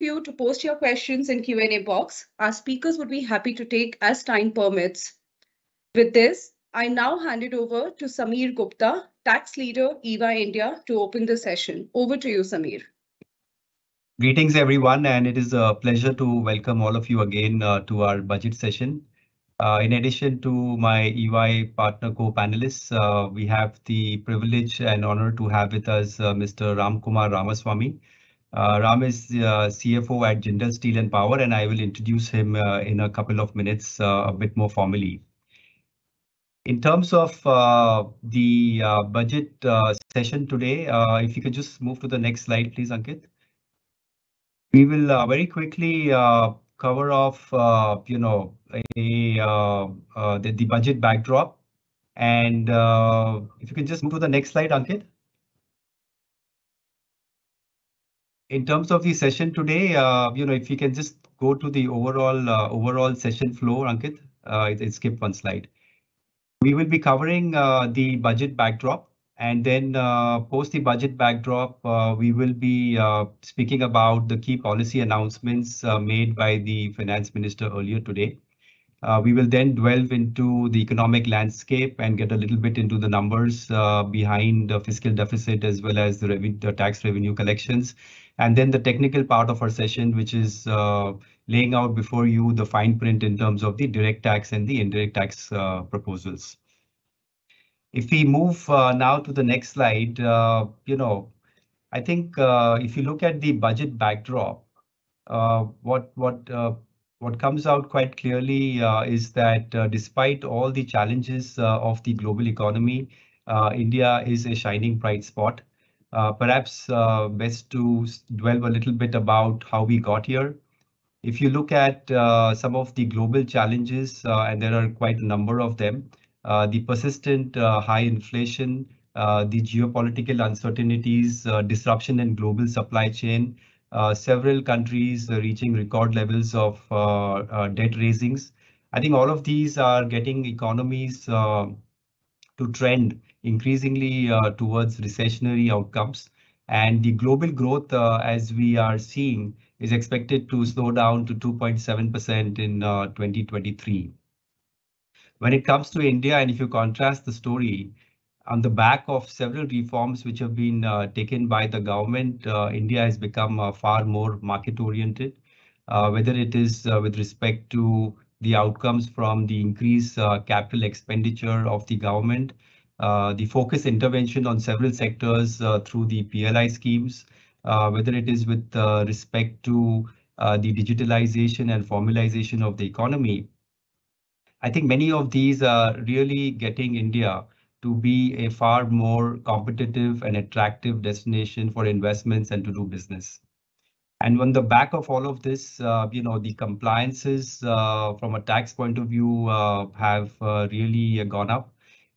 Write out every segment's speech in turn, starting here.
you to post your questions in Q&A box. Our speakers would be happy to take as time permits. With this, I now hand it over to Samir Gupta, tax leader, EY India, to open the session. Over to you, Samir. Greetings, everyone, and it is a pleasure to welcome all of you again to our budget session. In addition to my EY partner co-panelists, we have the privilege and honor to have with us Mr. Ramkumar Ramaswamy. Ram is CFO at Jindal Steel and Power, and I will introduce him in a couple of minutes a bit more formally. In terms of the budget session today, if you could just move to the next slide, please, Ankit. We will very quickly cover off, the budget backdrop. And if you can just move to the next slide, Ankit. In terms of the session today, if you can just go to the overall session flow, Ankit, it skipped one slide. We will be covering the budget backdrop, and then post the budget backdrop, we will be speaking about the key policy announcements made by the finance minister earlier today. We will then delve into the economic landscape and get a little bit into the numbers behind the fiscal deficit as well as the tax revenue collections. And then the technical part of our session, which is laying out before you the fine print in terms of the direct tax and the indirect tax proposals. If we move now to the next slide, I think if you look at the budget backdrop, what comes out quite clearly is that despite all the challenges of the global economy, India is a shining bright spot. Perhaps best to dwell a little bit about how we got here. If you look at some of the global challenges, and there are quite a number of them, the persistent high inflation, the geopolitical uncertainties, disruption in global supply chain, several countries reaching record levels of debt raisings. I think all of these are getting economies to trend increasingly towards recessionary outcomes. And the global growth, as we are seeing, is expected to slow down to 2.7% in 2023. When it comes to India, and if you contrast the story, on the back of several reforms which have been taken by the government, India has become far more market-oriented, whether it is with respect to the outcomes from the increased capital expenditure of the government, the focused intervention on several sectors through the PLI schemes, whether it is with respect to the digitalization and formalization of the economy. I think many of these are really getting India to be a far more competitive and attractive destination for investments and to do business. And on the back of all of this, the compliances from a tax point of view have really gone up.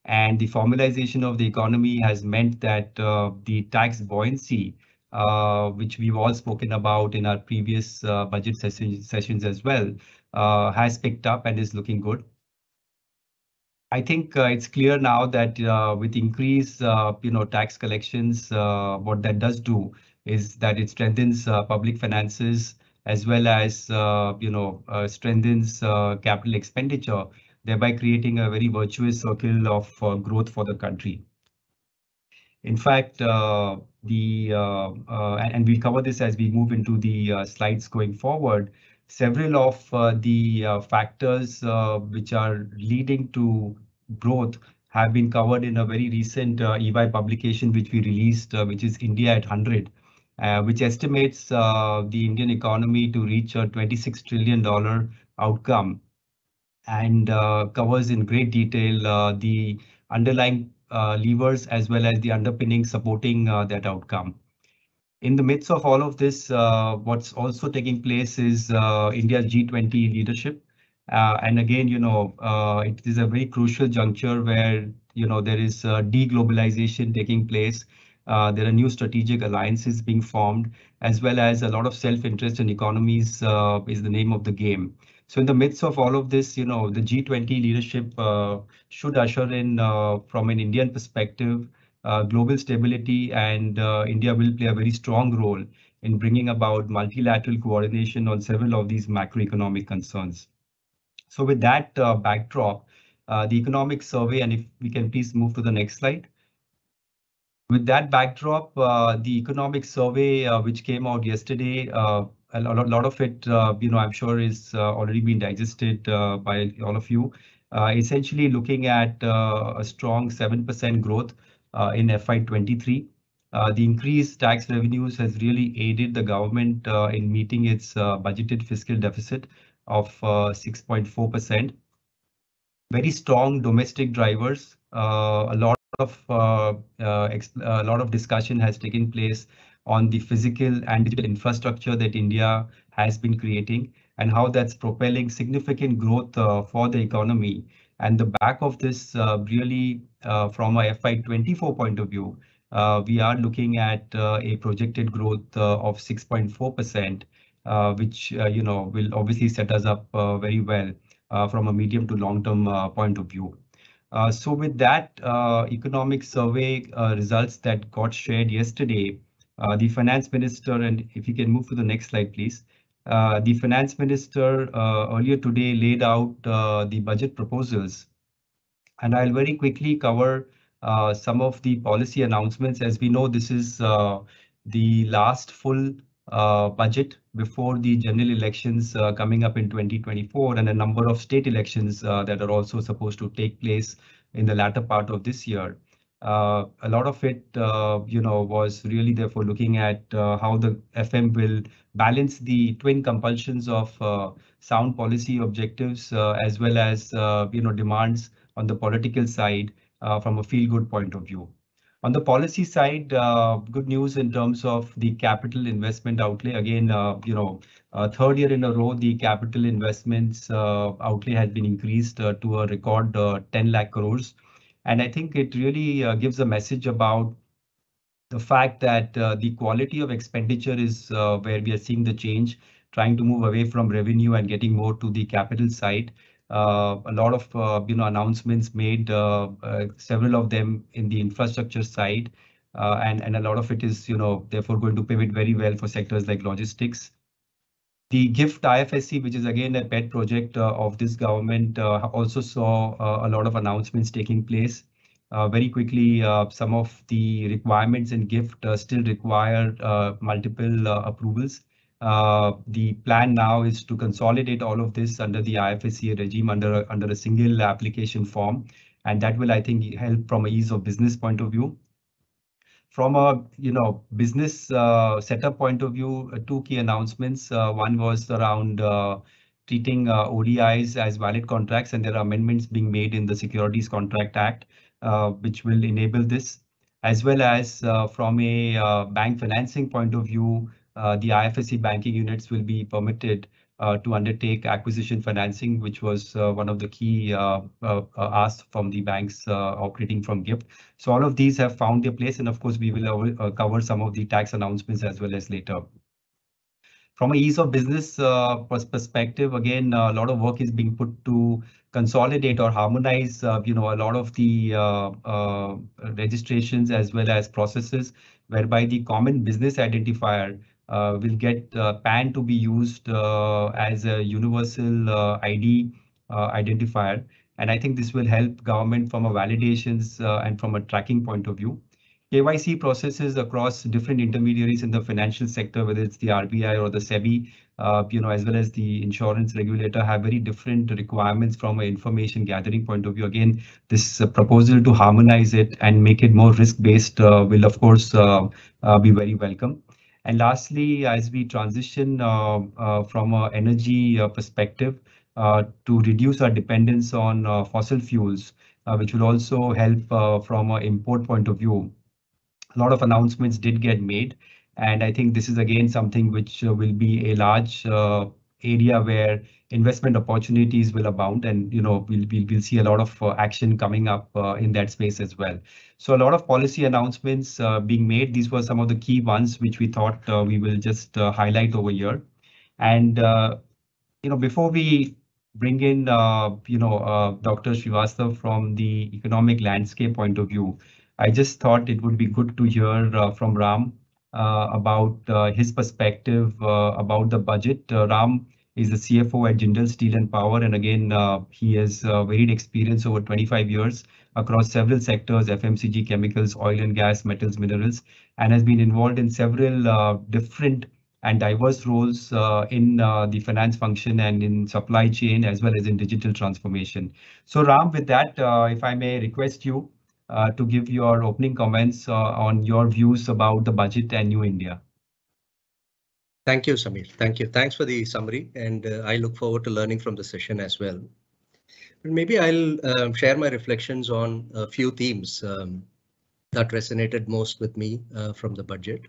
And the formalization of the economy has meant that the tax buoyancy, which we've all spoken about in our previous budget sessions as well, has picked up and is looking good. I think it's clear now that with increased, tax collections, what that does do is that it strengthens public finances as well as, strengthens capital expenditure, thereby creating a very virtuous circle of growth for the country. In fact, and we'll cover this as we move into the slides going forward. Several of the factors which are leading to growth have been covered in a very recent EY publication which we released, which is India at 100, which estimates the Indian economy to reach a $26 trillion outcome and covers in great detail the underlying levers as well as the underpinning supporting that outcome. In the midst of all of this, what's also taking place is India's G20 leadership. And again, it is a very crucial juncture where, there is deglobalization taking place. There are new strategic alliances being formed, as well as a lot of self-interest in economies is the name of the game. So in the midst of all of this, the G20 leadership should usher in, from an Indian perspective, global stability, and India will play a very strong role in bringing about multilateral coordination on several of these macroeconomic concerns. So with that backdrop, the economic survey, and if we can please move to the next slide. With that backdrop, the economic survey, which came out yesterday, a lot of it, I'm sure is already been digested by all of you. Essentially looking at a strong 7% growth in FY23. The increased tax revenues has really aided the government in meeting its budgeted fiscal deficit of 6.4%. Very strong domestic drivers. A lot of discussion has taken place on the physical and digital infrastructure that India has been creating and how that's propelling significant growth for the economy. And the back of this really from a FY24 point of view, we are looking at a projected growth of 6.4%, which will obviously set us up very well from a medium to long-term point of view. So with that economic survey results that got shared yesterday, the finance minister, and if you can move to the next slide, please. The finance minister earlier today laid out the budget proposals, and I'll very quickly cover some of the policy announcements. As we know, this is the last full budget before the general elections coming up in 2024 and a number of state elections that are also supposed to take place in the latter part of this year. A lot of it, was really therefore looking at how the FM will balance the twin compulsions of sound policy objectives as well as, demands on the political side from a feel-good point of view. On the policy side, good news in terms of the capital investment outlay. Again, third year in a row, the capital investments outlay has been increased to a record 10 lakh crores. And I think it really gives a message about the fact that the quality of expenditure is where we are seeing the change, trying to move away from revenue and getting more to the capital side. A lot of announcements made, several of them in the infrastructure side, and a lot of it is therefore going to pivot very well for sectors like logistics. The GIFT IFSC, which is again a pet project of this government, also saw a lot of announcements taking place. Very quickly, some of the requirements in GIFT still require multiple approvals. The plan now is to consolidate all of this under the IFSC regime under a single application form, and that will, I think, help from an ease of business point of view. From a business setup point of view, two key announcements. One was around treating ODIs as valid contracts, and there are amendments being made in the Securities Contract Act, which will enable this, as well as from a bank financing point of view. The IFSC banking units will be permitted to undertake acquisition financing, which was one of the key asks from the banks operating from GIFT. So all of these have found their place, and of course, we will cover some of the tax announcements as well as later. From a ease of business perspective, again, a lot of work is being put to consolidate or harmonize, a lot of the registrations as well as processes, whereby the common business identifier will get PAN to be used as a universal ID identifier. And I think this will help government from a validations and from a tracking point of view. KYC processes across different intermediaries in the financial sector, whether it's the RBI or the SEBI, as well as the insurance regulator, have very different requirements from an information gathering point of view. Again, this proposal to harmonize it and make it more risk-based will, of course, be very welcome. And lastly, as we transition from an energy perspective to reduce our dependence on fossil fuels, which will also help from an import point of view. A lot of announcements did get made, and I think this is again something which will be a large area where investment opportunities will abound, and we'll see a lot of action coming up in that space as well. So a lot of policy announcements being made. These were some of the key ones which we thought we will just highlight over here. And before we bring in Dr. Srivastav from the economic landscape point of view, I just thought it would be good to hear from Ram about his perspective about the budget. Ram is the CFO at Jindal Steel and Power, and again, he has varied experience over 25 years across several sectors: FMCG, chemicals, oil and gas, metals, minerals, and has been involved in several different and diverse roles in the finance function and in supply chain as well as in digital transformation. So Ram, with that, if I may request you to give your opening comments on your views about the budget and New India. Thank you, Samir. Thank you. Thanks for the summary, and I look forward to learning from the session as well. And maybe I'll share my reflections on a few themes that resonated most with me from the budget.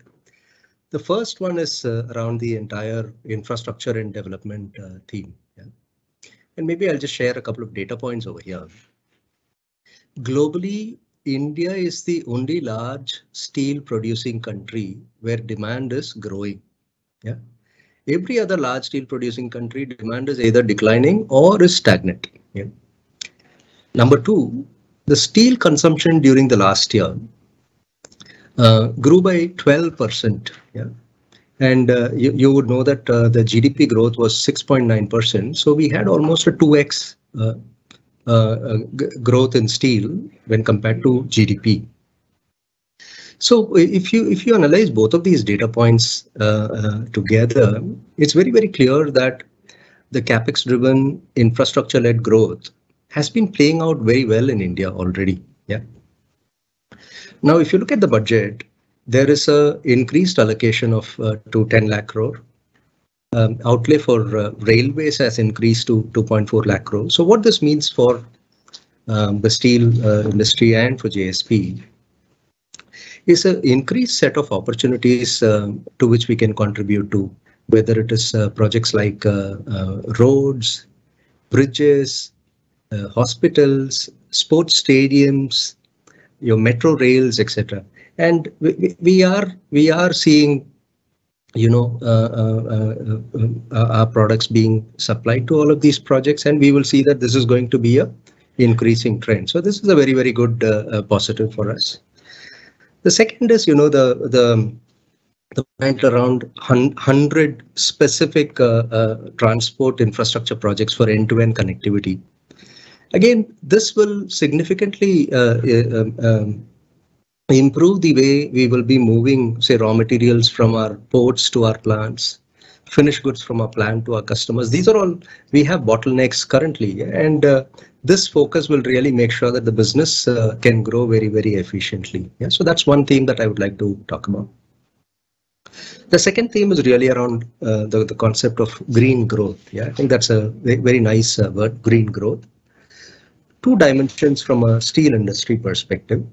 The first one is around the entire infrastructure and development theme. Yeah? And maybe I'll just share a couple of data points over here. Globally, India is the only large steel producing country where demand is growing. Yeah. Every other large steel producing country, demand is either declining or is stagnant. Yeah. Number two, the steel consumption during the last year grew by 12%. Yeah. And you would know that the GDP growth was 6.9%. So we had almost a 2x growth in steel when compared to GDP. So if you analyze both of these data points together, it's very clear that the capex driven infrastructure led growth has been playing out very well in India already. Yeah. Now, if you look at the budget, there is a increased allocation of to 10 lakh crore. Outlay for railways has increased to 2.4 lakh crore. So what this means for the steel industry and for JSP is an increased set of opportunities to which we can contribute to, whether it is projects like roads, bridges, hospitals, sports stadiums, your metro rails, etc. And we are seeing, you know, our products being supplied to all of these projects, and we will see that this is going to be a increasing trend. So this is a very good positive for us. The second is, you know, the point around 100 specific transport infrastructure projects for end-to-end connectivity. Again, this will significantly improve the way we will be moving, say, raw materials from our ports to our plants, finished goods from our plant to our customers. These are all, we have bottlenecks currently, and this focus will really make sure that the business can grow very efficiently. Yeah, so that's one theme that I would like to talk about. The second theme is really around the concept of green growth. Yeah, I think that's a very nice word, green growth. Two dimensions from a steel industry perspective.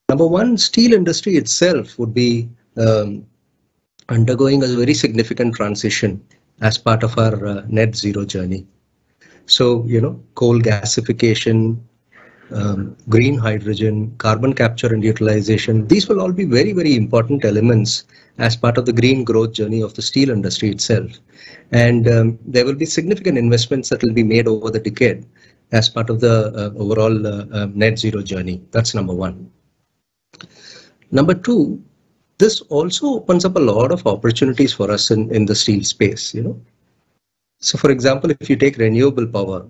Number one, steel industry itself would be undergoing a very significant transition as part of our net zero journey. So, you know, coal gasification, green hydrogen, carbon capture and utilization, these will all be very important elements as part of the green growth journey of the steel industry itself. And there will be significant investments that will be made over the decade as part of the overall net zero journey. That's number one. Number two, this also opens up a lot of opportunities for us in the steel space, you know. So for example, if you take renewable power,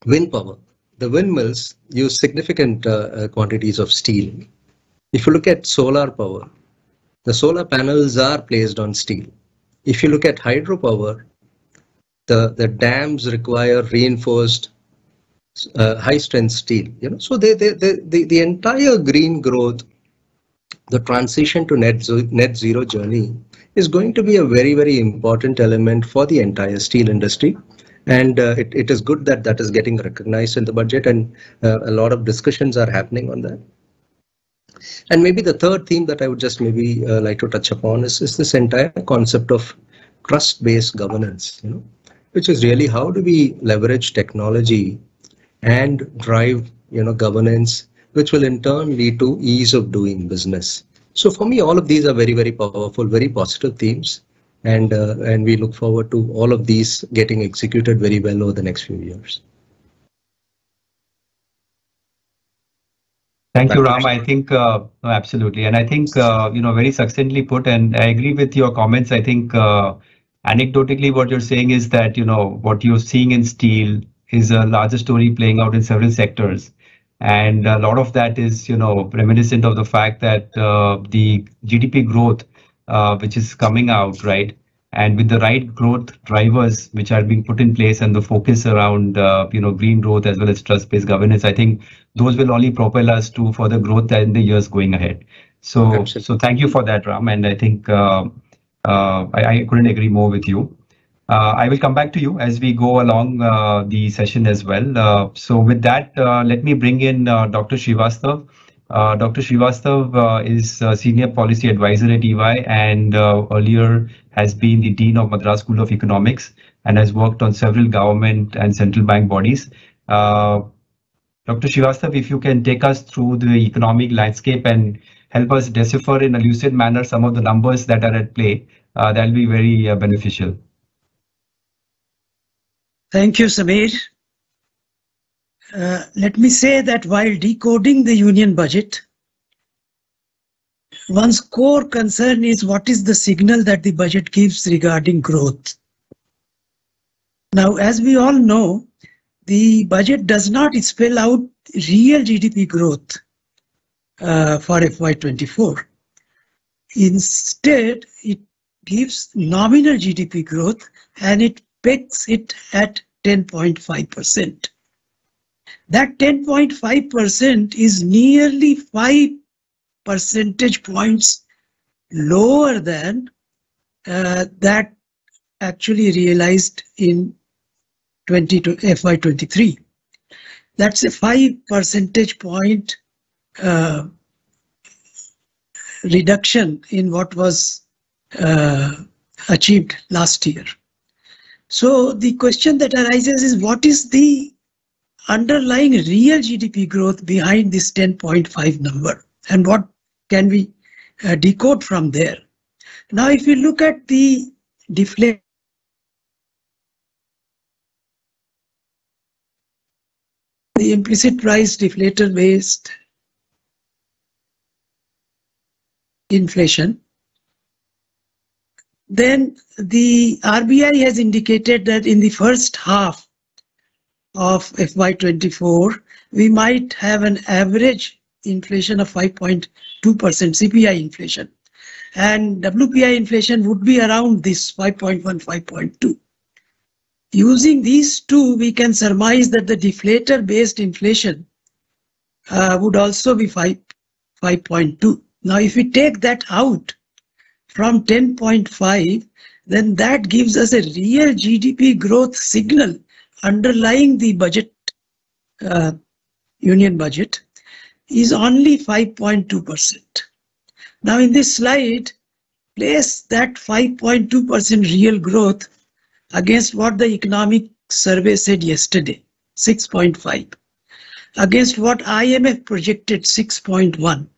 wind power, the windmills use significant quantities of steel. If you look at solar power, the solar panels are placed on steel. If you look at hydropower, the dams require reinforced high strength steel, you know. So the entire green growth, the transition to net zero journey is going to be a very important element for the entire steel industry. And it is good that that is getting recognized in the budget, and a lot of discussions are happening on that. And maybe the third theme that I would just maybe like to touch upon is this entire concept of trust-based governance, you know, which is really how do we leverage technology and drive, you know, governance, which will in turn lead to ease of doing business. So for me, all of these are very powerful, very positive themes, and we look forward to all of these getting executed very well over the next few years. Thank you, Ram. I think no, absolutely, and I think very succinctly put, and I agree with your comments. I think anecdotally, what you're saying is that what you're seeing in steel is a larger story playing out in several sectors, and a lot of that is reminiscent of the fact that the GDP growth, which is coming out, right, and with the right growth drivers which are being put in place and the focus around green growth as well as trust-based governance, I think those will only propel us to further growth in the years going ahead. So thank you for that, Ram. And I think I couldn't agree more with you. I will come back to you as we go along the session as well. So with that, let me bring in Dr. Srivastav. Dr. Srivastav is Senior Policy Advisor at EY and earlier has been the Dean of Madras School of Economics and has worked on several government and central bank bodies. Dr. Srivastav, if you can take us through the economic landscape and help us decipher in a lucid manner some of the numbers that are at play, that will be very beneficial. Thank you, Samir. Let me say that while decoding the union budget, one's core concern is what is the signal that the budget gives regarding growth. Now, as we all know, the budget does not spell out real GDP growth for FY24. Instead, it gives nominal GDP growth and it pegs it at 10.5%. That 10.5% is nearly 5 percentage points lower than that actually realized in FY23. That's a 5 percentage point reduction in what was achieved last year. So the question that arises is, what is the underlying real GDP growth behind this 10.5 number, and what can we decode from there? Now, if you look at the deflation, the implicit price deflator based inflation, then the RBI has indicated that in the first half of FY24, we might have an average inflation of 5.2% CPI inflation, and WPI inflation would be around this 5.1, 5.2. Using these two, we can surmise that the deflator-based inflation would also be 5.2. Now, if we take that out from 10.5, then that gives us a real GDP growth signal underlying the budget, union budget, is only 5.2%. Now, in this slide, place that 5.2% real growth against what the economic survey said yesterday, 6.5, against what IMF projected, 6.1,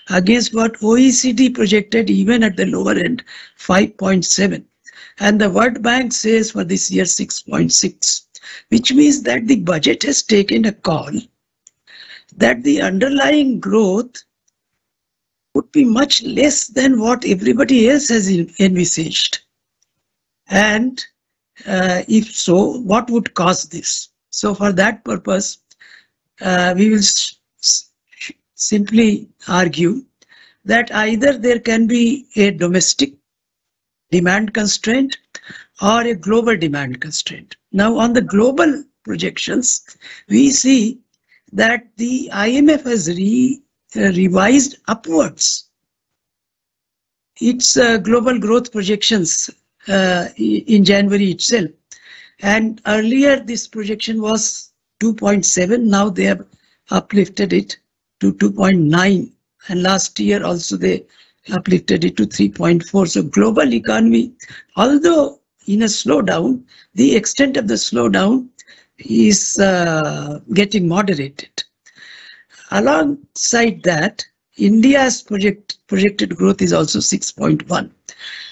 against what OECD projected even at the lower end, 5.7, and the World Bank says for this year 6.6, which means that the budget has taken a call that the underlying growth would be much less than what everybody else has envisaged. And if so, what would cause this? So for that purpose, we will simply argue that either there can be a domestic demand constraint or a global demand constraint. Now, on the global projections, we see that the IMF has revised upwards its global growth projections in January itself. And earlier this projection was 2.7, now they have uplifted it to 2.9, and last year also they uplifted it to 3.4. So global economy, although in a slowdown, the extent of the slowdown is getting moderated. Alongside that, India's projected growth is also 6.1.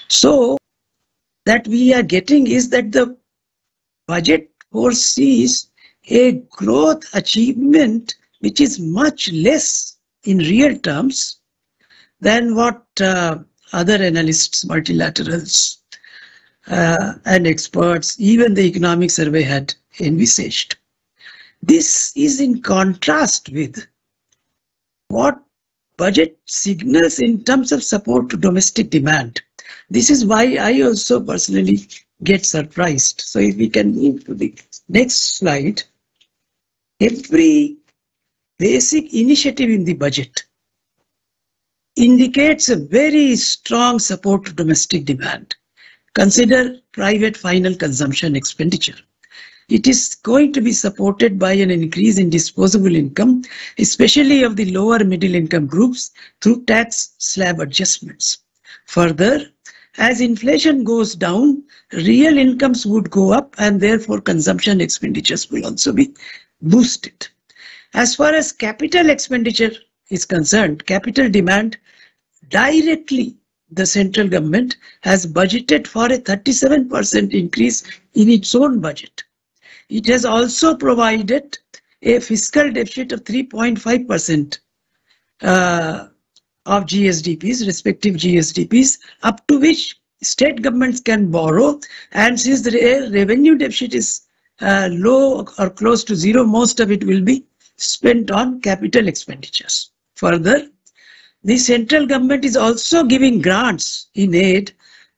So that we are getting is that the budget foresees a growth achievement which is much less in real terms than what other analysts, multilaterals, and experts, even the economic survey had envisaged. This is in contrast with what budget signals in terms of support to domestic demand. This is why I also personally get surprised. So if we can move to the next slide, every basic initiative in the budget indicates a very strong support to domestic demand. Consider private final consumption expenditure. It is going to be supported by an increase in disposable income, especially of the lower middle income groups, through tax slab adjustments. Further, as inflation goes down, real incomes would go up and therefore consumption expenditures will also be boosted. As far as capital expenditure is concerned, capital demand, directly the central government has budgeted for a 37% increase in its own budget. It has also provided a fiscal deficit of 3.5% of GSDPs, respective GSDPs, up to which state governments can borrow. And since the revenue deficit is low or close to zero, most of it will be spent on capital expenditures. Further, the central government is also giving grants in aid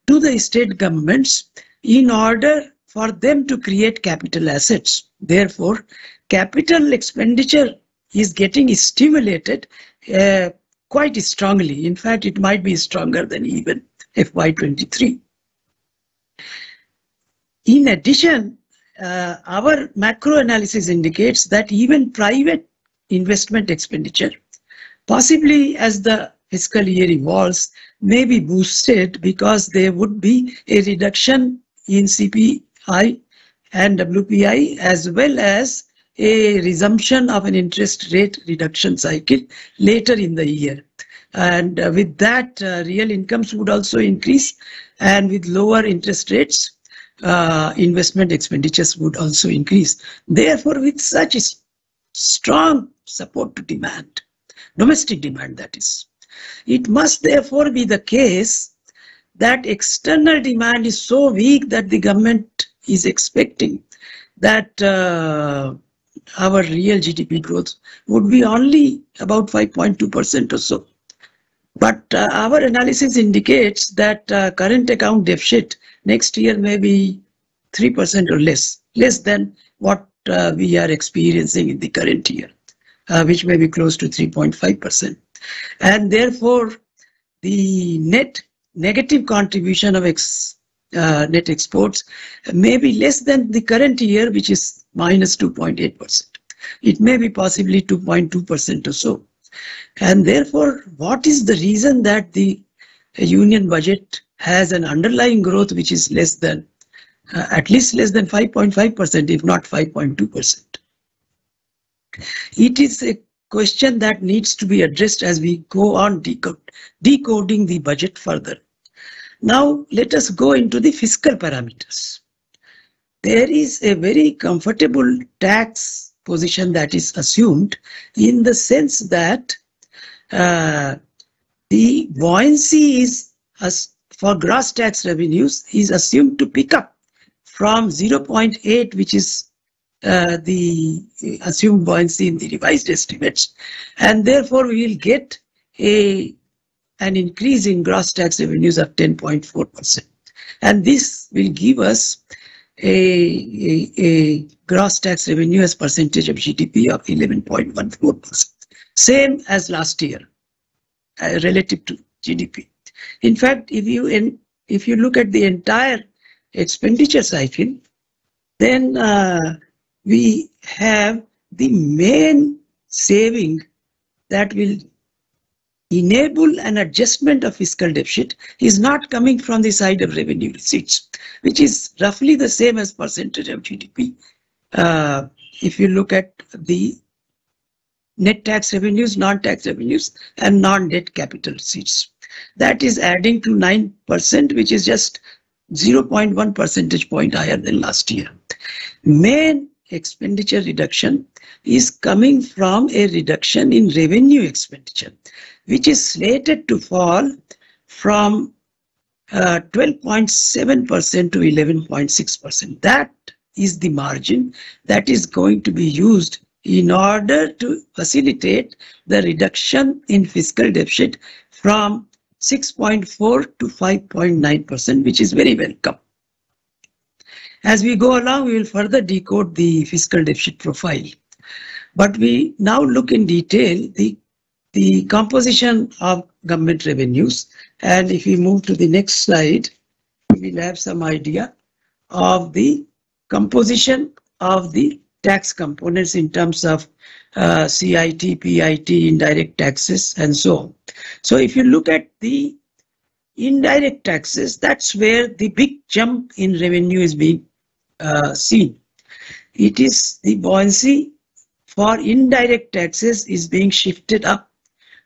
to the state governments in order for them to create capital assets. Therefore, capital expenditure is getting stimulated quite strongly. In fact, it might be stronger than even FY23. In addition, our macro analysis indicates that even private investment expenditure, possibly as the fiscal year evolves, may be boosted because there would be a reduction in CPI and WPI, as well as a resumption of an interest rate reduction cycle later in the year. And with that, real incomes would also increase, and with lower interest rates, investment expenditures would also increase. Therefore, with such strong support to demand, domestic demand that is, it must therefore be the case that external demand is so weak that the government is expecting that our real GDP growth would be only about 5.2% or so. But our analysis indicates that current account deficit next year may be 3% or less than what we are experiencing in the current year, which may be close to 3.5%. And therefore, the net negative contribution of net exports may be less than the current year, which is minus 2.8%. It may be possibly 2.2% or so. And therefore, what is the reason that the union budget has an underlying growth which is less than, at least less than 5.5%, if not 5.2%? It is a question that needs to be addressed as we go on decoding the budget further. Now, let us go into the fiscal parameters. There is a very comfortable tax position that is assumed, in the sense that the buoyancy is, for gross tax revenues, is assumed to pick up from 0.8, which is the assumed buoyancy in the revised estimates, and therefore we will get an increase in gross tax revenues of 10.4%, and this will give us a gross tax revenue as percentage of GDP of 11.14%, same as last year relative to GDP. In fact, if you look at the entire expenditure cycle, then we have the main saving that will enable an adjustment of fiscal deficit is not coming from the side of revenue receipts, which is roughly the same as percentage of GDP. If you look at the net tax revenues, non-tax revenues, and non-debt capital receipts, that is adding to 9%, which is just 0.1 percentage point higher than last year. Main expenditure reduction is coming from a reduction in revenue expenditure, which is slated to fall from 12.7% to 11.6%. That is the margin that is going to be used in order to facilitate the reduction in fiscal deficit from 6.4 to 5.9%, which is very welcome. As we go along, we will further decode the fiscal deficit profile. But we now look in detail the composition of government revenues. And if we move to the next slide, we will have some idea of the composition of the tax components in terms of CIT, PIT, indirect taxes, and so on. So if you look at the indirect taxes, that's where the big jump in revenue is being seen. It is the buoyancy for indirect taxes is being shifted up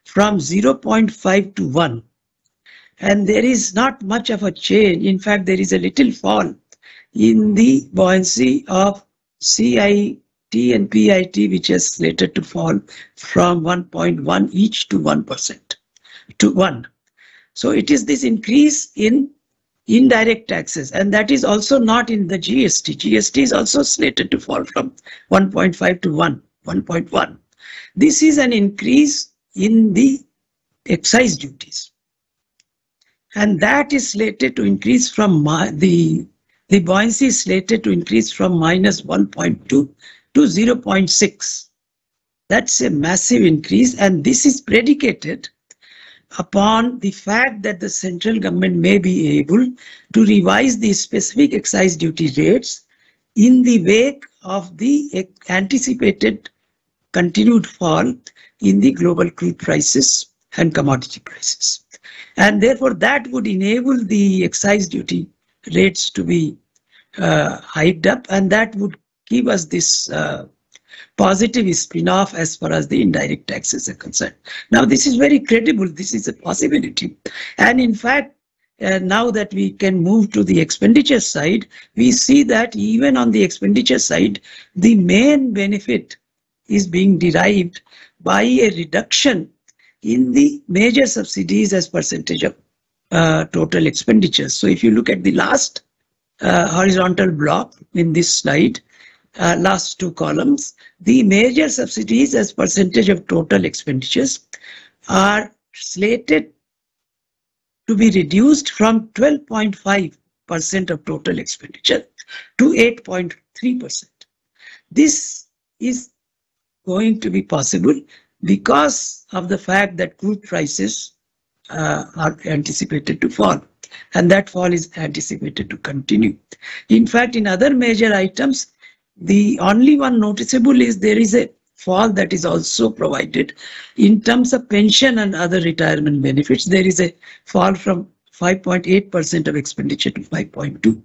from 0.5 to 1. And there is not much of a change. In fact, there is a little fall in the buoyancy of CIT and PIT, which is slated to fall from 1.1 each to 1% to 1. So it is this increase in indirect taxes, and that is also not in the GST. GST is also slated to fall from 1.5 to 1.1. This is an increase in the excise duties, and that is slated to increase from the buoyancy is slated to increase from -1.2 to 0.6. That's a massive increase, and this is predicated upon the fact that the central government may be able to revise the specific excise duty rates in the wake of the anticipated continued fall in the global crude prices and commodity prices. And therefore, that would enable the excise duty rates to be hiked up, and that would give us this positive spin-off as far as the indirect taxes are concerned. Now, this is very credible. This is a possibility. And in fact, now that we can move to the expenditure side, we see that even on the expenditure side, the main benefit is being derived by a reduction in the major subsidies as percentage of total expenditures. So if you look at the last horizontal block in this slide, last two columns, the major subsidies as percentage of total expenditures are slated to be reduced from 12.5% of total expenditure to 8.3%. This is going to be possible because of the fact that crude prices are anticipated to fall, and that fall is anticipated to continue. In fact, in other major items, the only one noticeable is there is a fall that is also provided in terms of pension and other retirement benefits. There is a fall from 5.8% of expenditure to 5.2%.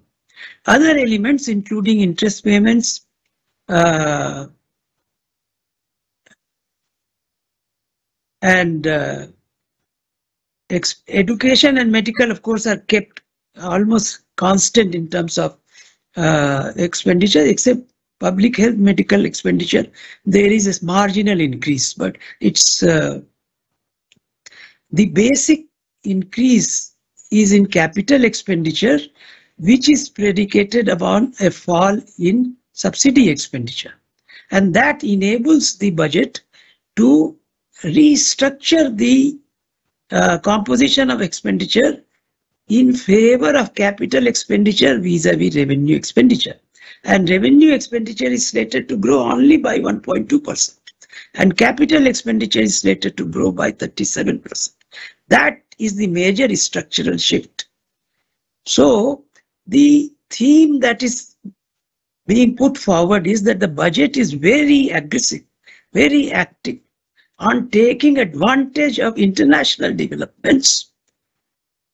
Other elements, including interest payments, and education and medical, of course, are kept almost constant in terms of expenditure, except public health medical expenditure. There is a marginal increase, but it's the basic increase is in capital expenditure, which is predicated upon a fall in subsidy expenditure, and that enables the budget to restructure the composition of expenditure in favor of capital expenditure vis-a-vis revenue expenditure. And revenue expenditure is slated to grow only by 1.2%, and capital expenditure is slated to grow by 37%. That is the major structural shift. So the theme that is being put forward is that the budget is very aggressive, very active on taking advantage of international developments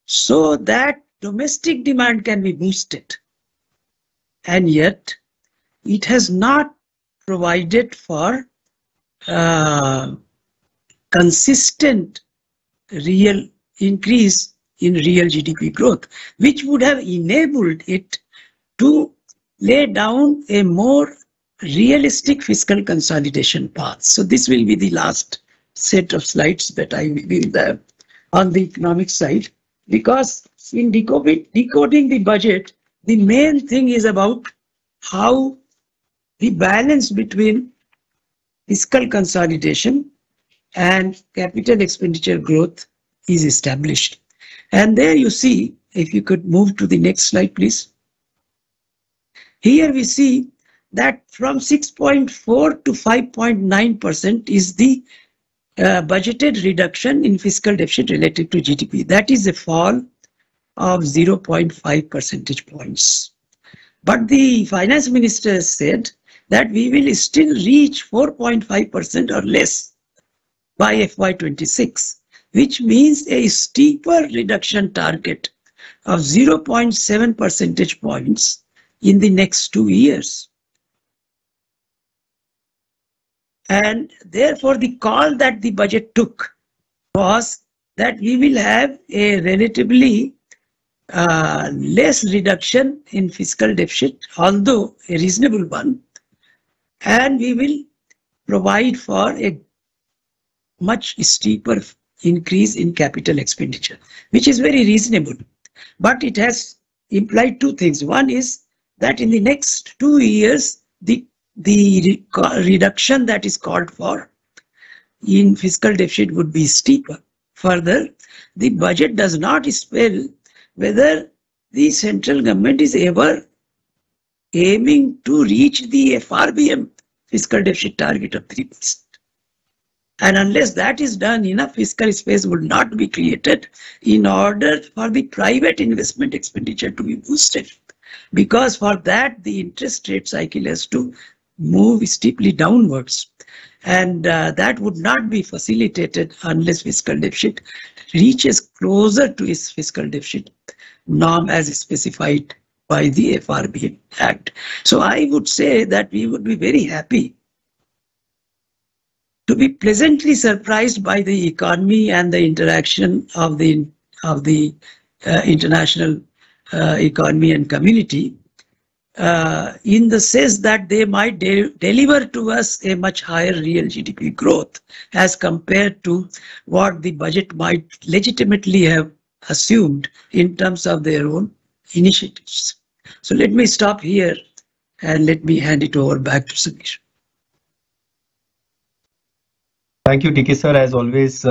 so that domestic demand can be boosted. And yet, it has not provided for consistent real increase in real GDP growth, which would have enabled it to lay down a more realistic fiscal consolidation path. So this will be the last set of slides that I will have on the economic side, because in decoding the budget, the main thing is about how the balance between fiscal consolidation and capital expenditure growth is established. And there you see, if you could move to the next slide, please. Here we see that from 6.4 to 5.9% is the budgeted reduction in fiscal deficit relative to GDP. That is a fall of 0.5 percentage points. But the finance minister said that we will still reach 4.5% or less by FY26, which means a steeper reduction target of 0.7 percentage points in the next 2 years. And therefore, the call that the budget took was that we will have a relatively less reduction in fiscal deficit, although a reasonable one, and we will provide for a much steeper increase in capital expenditure, which is very reasonable. But it has implied two things. One is that in the next 2 years, the reduction that is called for in fiscal deficit would be steeper. Further, the budget does not spell whether the central government is ever aiming to reach the FRBM fiscal deficit target of 3%. And unless that is done, enough fiscal space would not be created in order for the private investment expenditure to be boosted. Because for that, the interest rate cycle has to move steeply downwards. And that would not be facilitated unless fiscal deficit reaches closer to its fiscal deficit norm as specified by the FRBM Act. So I would say that we would be very happy to be pleasantly surprised by the economy and the interaction of the international economy and community, in the sense that they might deliver to us a much higher real GDP growth as compared to what the budget might legitimately have assumed in terms of their own initiatives. So let me stop here and let me hand it over back to Samir. Thank you, DK sir. As always,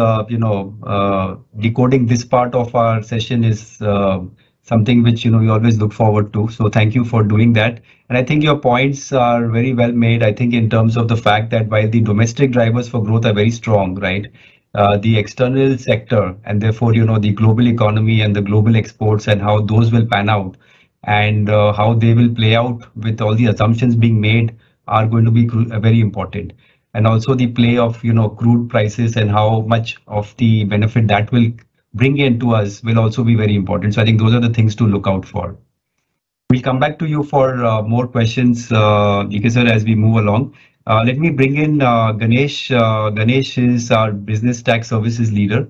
decoding this part of our session is something which we always look forward to. So thank you for doing that. And I think your points are very well made. I think in terms of the fact that while the domestic drivers for growth are very strong, right? The external sector and therefore the global economy and the global exports and how those will pan out and how they will play out with all the assumptions being made are going to be very important. And also the play of crude prices and how much of the benefit that will bring into us will also be very important. So I think those are the things to look out for. We'll come back to you for more questions, DK sir, as we move along. Let me bring in Ganesh. Ganesh is our business tax services leader.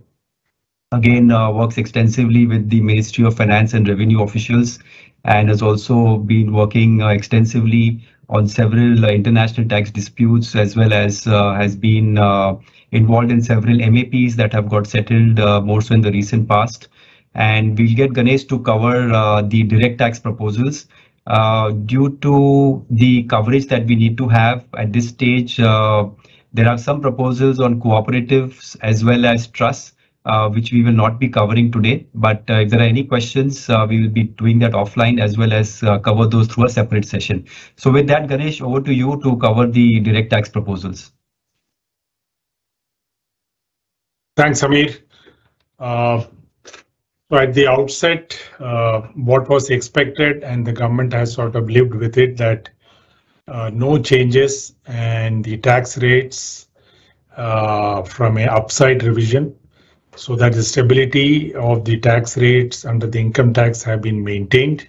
Again, works extensively with the Ministry of Finance and Revenue officials and has also been working extensively on several international tax disputes, as well as has been involved in several MAPs that have got settled more so in the recent past. And we'll get Ganesh to cover the direct tax proposals. Due to the coverage that we need to have at this stage, there are some proposals on cooperatives as well as trusts, which we will not be covering today. But if there are any questions, we will be doing that offline as well as cover those through a separate session. So with that, Ganesh, over to you to cover the direct tax proposals. Thanks, Samir. So at the outset, what was expected and the government has sort of lived with it, that no changes and the tax rates from an upside revision, so that the stability of the tax rates under the income tax have been maintained,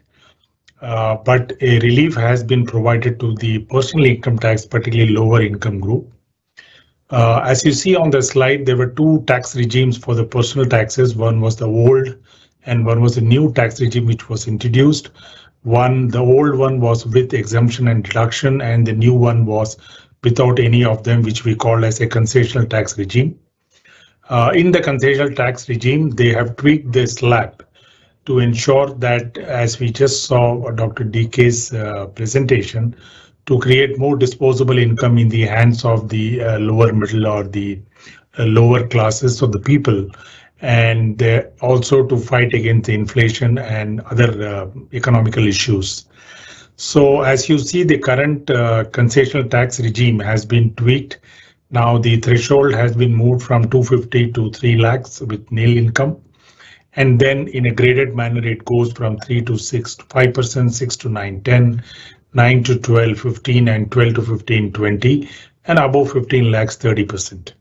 but a relief has been provided to the personal income tax, particularly lower income group. As you see on the slide, there were two tax regimes for the personal taxes. One was the old and one was the new tax regime which was introduced. The old one was with exemption and deduction, and the new one was without any of them, which we call as a concessional tax regime. In the concessional tax regime, they have tweaked the slab to ensure that, as we just saw Dr. DK's presentation, to create more disposable income in the hands of the lower middle or the lower classes of the people, and also to fight against the inflation and other economical issues. So as you see, the current concessional tax regime has been tweaked. Now the threshold has been moved from 250 to 3 lakhs with nil income. And then in a graded manner, it goes from 3 to 6 to 5%, 6 to 9, 10, 9 to 12, 15, and 12 to 15, 20, and above 15 lakhs, 30%.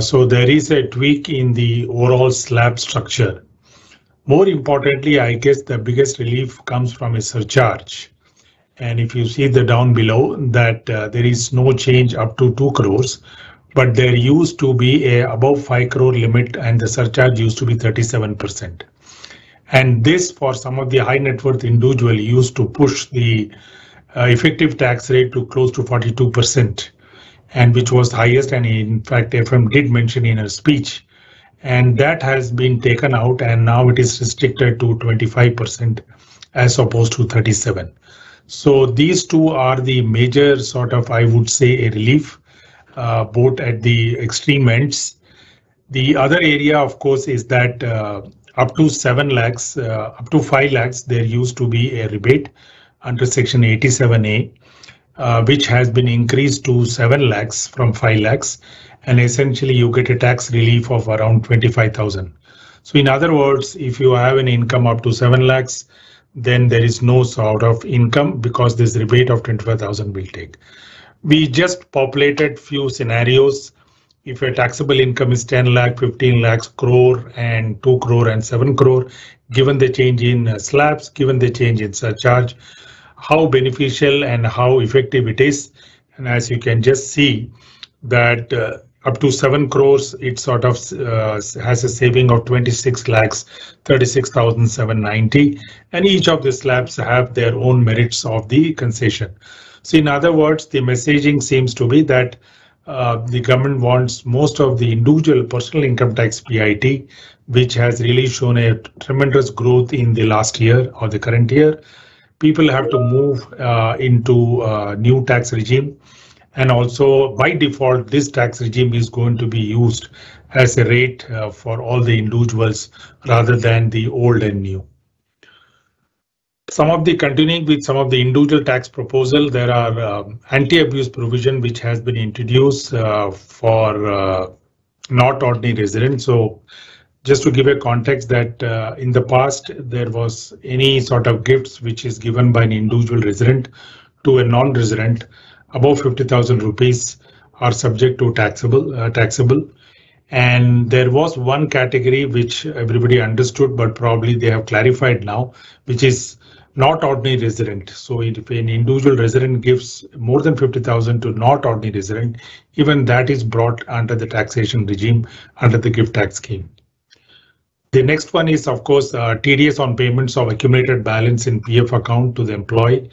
So there is a tweak in the overall slab structure. More importantly, I guess the biggest relief comes from a surcharge. And if you see the down below, that there is no change up to 2 crores, but there used to be a above 5 crore limit, and the surcharge used to be 37%. And this, for some of the high net worth individual, used to push the effective tax rate to close to 42%, and which was the highest. And in fact, FM did mention in her speech, and that has been taken out, and now it is restricted to 25% as opposed to 37%. So these two are the major sort of, I would say, a relief, both at the extreme ends. The other area, of course, is that up to 7 lakhs, up to 5 lakhs, there used to be a rebate under Section 87A, which has been increased to 7 lakhs from 5 lakhs. And essentially, you get a tax relief of around 25,000. So in other words, if you have an income up to 7 lakhs, then there is no sort of income because this rebate of 25,000 will take. We just populated few scenarios. If a taxable income is 10 lakh, 15 lakhs, crore, and 2 crore and 7 crore, given the change in slabs, given the change in surcharge, how beneficial and how effective it is. And as you can just see that up to 7 crores, it sort of has a saving of 26 lakhs, 36,790. And each of the slabs have their own merits of the concession. So in other words, the messaging seems to be that the government wants most of the individual personal income tax PIT, which has really shown a tremendous growth in the last year or the current year. People have to move into a new tax regime. And also, by default, this tax regime is going to be used as a rate for all the individuals rather than the old and new. Continuing with some of the individual tax proposal, there are anti-abuse provision which has been introduced for not ordinary residents. So just to give a context that in the past, there was any sort of gifts which is given by an individual resident to a non-resident above 50,000 rupees are subject to taxable. And there was one category which everybody understood, but probably they have clarified now, which is not ordinary resident. So if an individual resident gives more than 50,000 to not ordinary resident, even that is brought under the taxation regime under the gift tax scheme. The next one is, of course, TDS on payments of accumulated balance in PF account to the employee.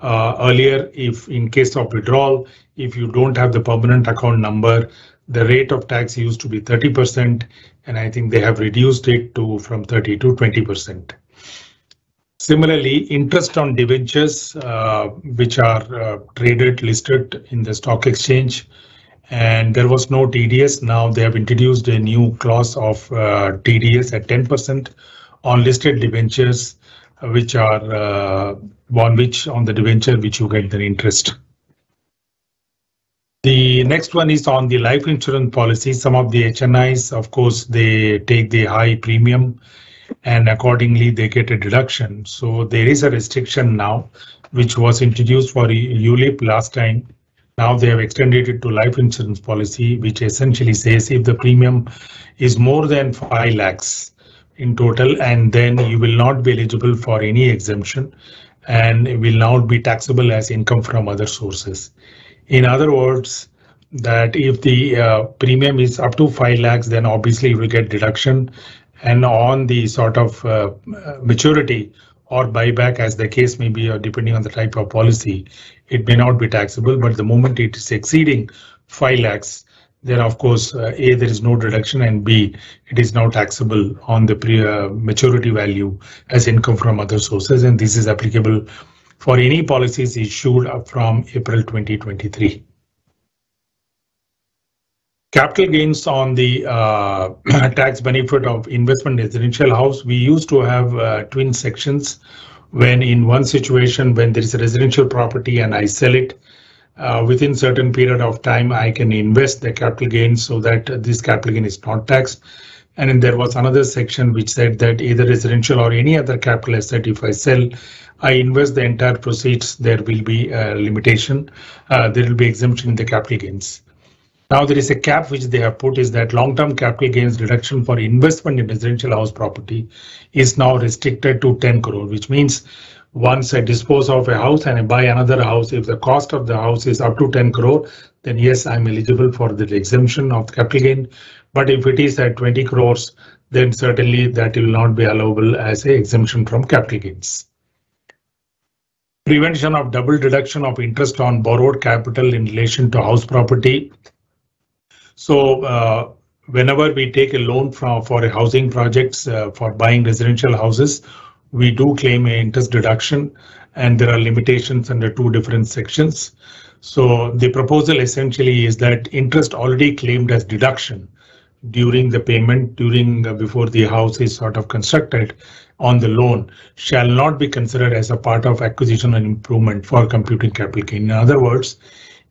Earlier, if in case of withdrawal, if you don't have the permanent account number, the rate of tax used to be 30%, and I think they have reduced it to from 30 to 20%. Similarly, interest on debentures, which are traded, listed in the stock exchange, and there was no TDS. Now they have introduced a new clause of TDS at 10% on listed debentures, which are on the debenture which you get the interest. The next one is on the life insurance policy. Some of the HNIs, of course, they take the high premium and accordingly they get a deduction. So there is a restriction now, which was introduced for ULIP last time. Now they have extended it to life insurance policy, which essentially says if the premium is more than 5 lakhs in total, and then you will not be eligible for any exemption and it will not be taxable as income from other sources. In other words, that if the premium is up to 5 lakhs, then obviously you will get deduction, and on the sort of maturity or buyback, as the case may be, or depending on the type of policy, it may not be taxable. But the moment it is exceeding 5 lakhs, then of course, A, there is no deduction, and B, it is now taxable on the maturity value as income from other sources. And this is applicable for any policies issued from April 2023. Capital gains on the tax benefit of investment in residential house. We used to have twin sections when in one situation, when there is a residential property and I sell it, within certain period of time, I can invest the capital gain so that this capital gain is not taxed. And then there was another section which said that either residential or any other capital asset, if I sell, I invest the entire proceeds, there will be a limitation. There will be exemption in the capital gains. Now there is a cap which they have put, is that long-term capital gains reduction for investment in residential house property is now restricted to 10 crore, which means once I dispose of a house and I buy another house, if the cost of the house is up to 10 crore, then yes, I'm eligible for the exemption of capital gain. But if it is at 20 crores, then certainly that will not be allowable as a exemption from capital gains. Prevention of double deduction of interest on borrowed capital in relation to house property. So whenever we take a loan for a housing projects for buying residential houses, we do claim an interest deduction, and there are limitations under 2 different sections. So the proposal essentially is that interest already claimed as deduction during the payment, before the house is sort of constructed on the loan, shall not be considered as a part of acquisition and improvement for computing capital gain. In other words,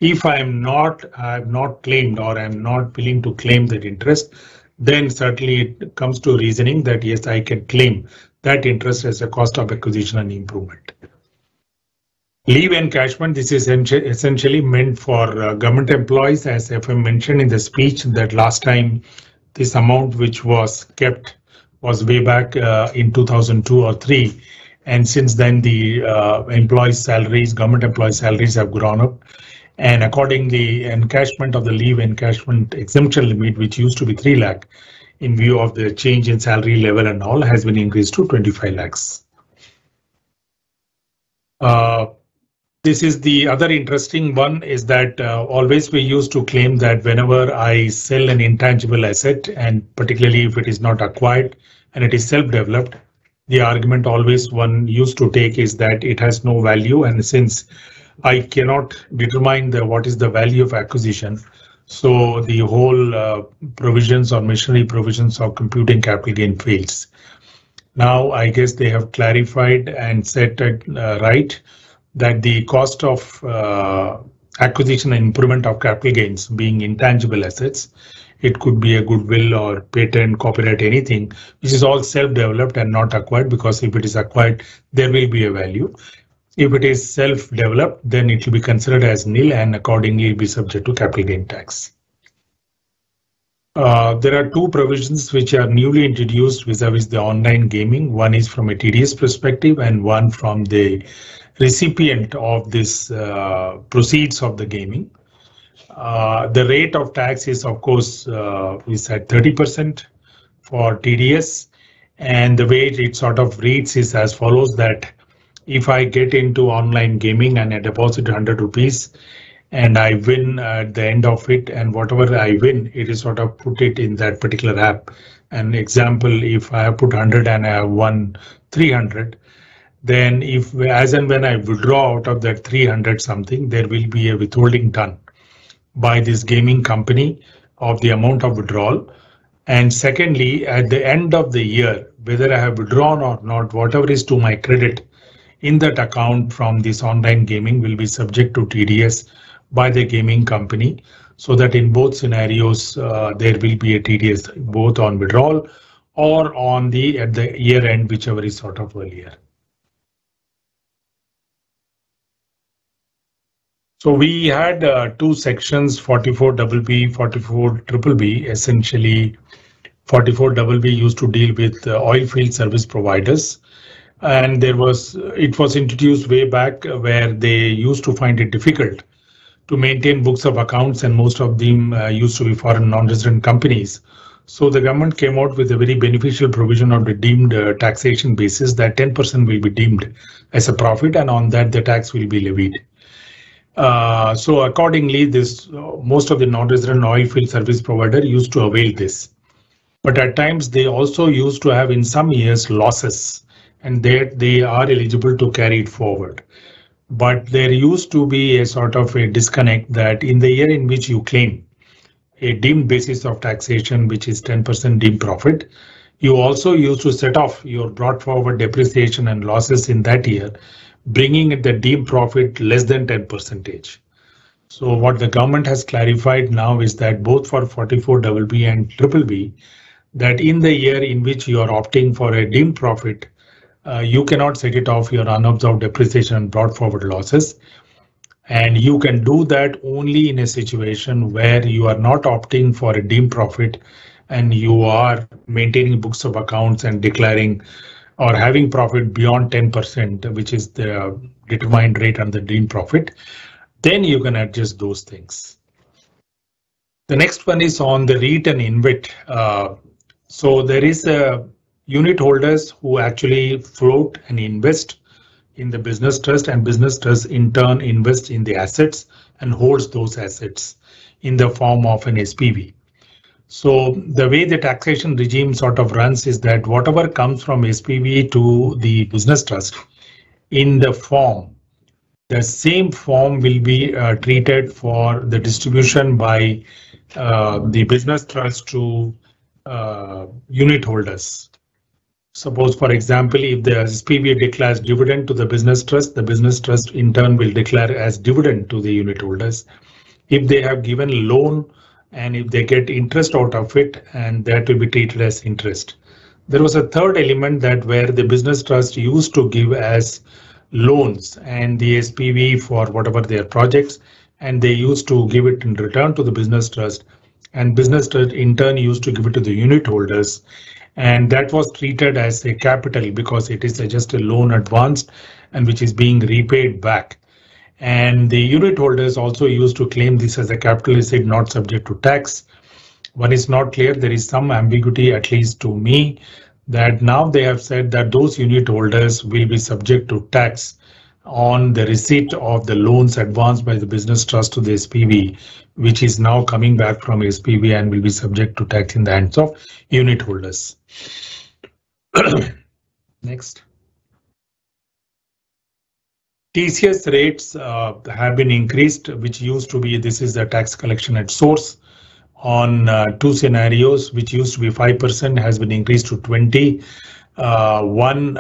if I have not claimed, or I am not willing to claim that interest, then certainly it comes to reasoning that yes, I can claim that interest as a cost of acquisition and improvement. Leave encashment, this is essentially meant for government employees, as FM mentioned in the speech, that last time this amount which was kept was way back in 2002 or 3. And since then the employees' salaries, government employees' salaries have gone up. And accordingly, encashment of the leave encashment exemption limit, which used to be 3 lakh, in view of the change in salary level and all, has been increased to 25 lakhs. This is the other interesting one, is that always we used to claim that whenever I sell an intangible asset, and particularly if it is not acquired and it is self-developed, the argument always one used to take is that it has no value, and since I cannot determine what is the value of acquisition, so the whole provisions or machinery provisions of computing capital gain fails. Now I guess they have clarified and set it right, that the cost of acquisition and improvement of capital gains being intangible assets, it could be a goodwill or patent, copyright, anything, which is all self-developed and not acquired, because if it is acquired, there will be a value. If it is self-developed, then it will be considered as nil and accordingly be subject to capital gain tax. There are 2 provisions which are newly introduced vis-a-vis the online gaming. One is from a TDS perspective and one from the recipient of this proceeds of the gaming. The rate of tax is, of course, is at 30% for TDS, and the way it sort of reads is as follows, that if I get into online gaming and I deposit 100 rupees and I win at the end of it, and whatever I win, it is sort of put it in that particular app. An example, if I have put 100 and I have won 300, then if as and when I withdraw out of that 300 something, there will be a withholding done by this gaming company of the amount of withdrawal. And secondly, at the end of the year, whether I have withdrawn or not, whatever is to my credit in that account from this online gaming will be subject to TDS by the gaming company, so that in both scenarios there will be a TDS both on withdrawal or on at the year end, whichever is sort of earlier. So we had 2 sections, 44BB, 44BBB. Essentially, 44BB used to deal with oil field service providers. And it was introduced way back where they used to find it difficult to maintain books of accounts, and most of them used to be foreign non-resident companies. So the government came out with a very beneficial provision on the deemed taxation basis that 10% will be deemed as a profit, and on that the tax will be levied. So accordingly, most of the non-resident oil field service provider used to avail this. But at times they also used to have in some years losses, and they are eligible to carry it forward. But there used to be a sort of a disconnect that in the year in which you claim a deemed basis of taxation, which is 10% deemed profit, you also used to set off your brought forward depreciation and losses in that year, bringing the deemed profit less than 10%. So what the government has clarified now is that both for 44BB and BBB, that in the year in which you are opting for a deemed profit, you cannot set it off your unobserved depreciation and brought forward losses. And you can do that only in a situation where you are not opting for a deemed profit and you are maintaining books of accounts and declaring or having profit beyond 10%, which is the determined rate on the deemed profit. Then you can adjust those things. The next one is on the REIT and InvIT. So there is a unit holders who actually float and invest in the business trust, and business trust in turn invest in the assets and holds those assets in the form of an SPV. So the way the taxation regime sort of runs is that whatever comes from SPV to the business trust in the form, the same form will be treated for the distribution by the business trust to unit holders. Suppose, for example, if the SPV declares dividend to the business trust in turn will declare as dividend to the unit holders. If they have given loan and if they get interest out of it, and that will be treated as interest. There was a third element that where the business trust used to give as loans and the SPV for whatever their projects, and they used to give it in return to the business trust, and business trust in turn used to give it to the unit holders. And that was treated as a capital because it is just a loan advanced and which is being repaid back. And the unit holders also used to claim this as a capital asset not subject to tax. One is not clear. There is some ambiguity, at least to me, that now they have said that those unit holders will be subject to tax on the receipt of the loans advanced by the business trust to the SPV, which is now coming back from SPV and will be subject to tax in the hands of unit holders. Next. TCS rates have been increased, which used to be, this is the tax collection at source on two scenarios, which used to be 5%, has been increased to 20. One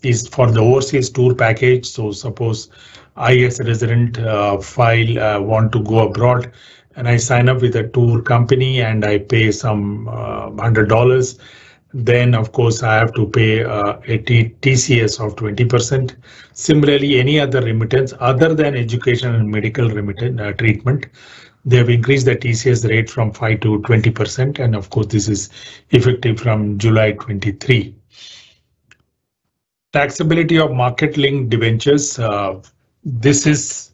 is for the overseas tour package. So suppose I as a resident want to go abroad and I sign up with a tour company and I pay some $100. Then of course I have to pay a TCS of 20%. Similarly, any other remittance other than education and medical remittance treatment, they have increased the TCS rate from 5 to 20%, and of course this is effective from July 23. Taxability of market-linked debentures. This is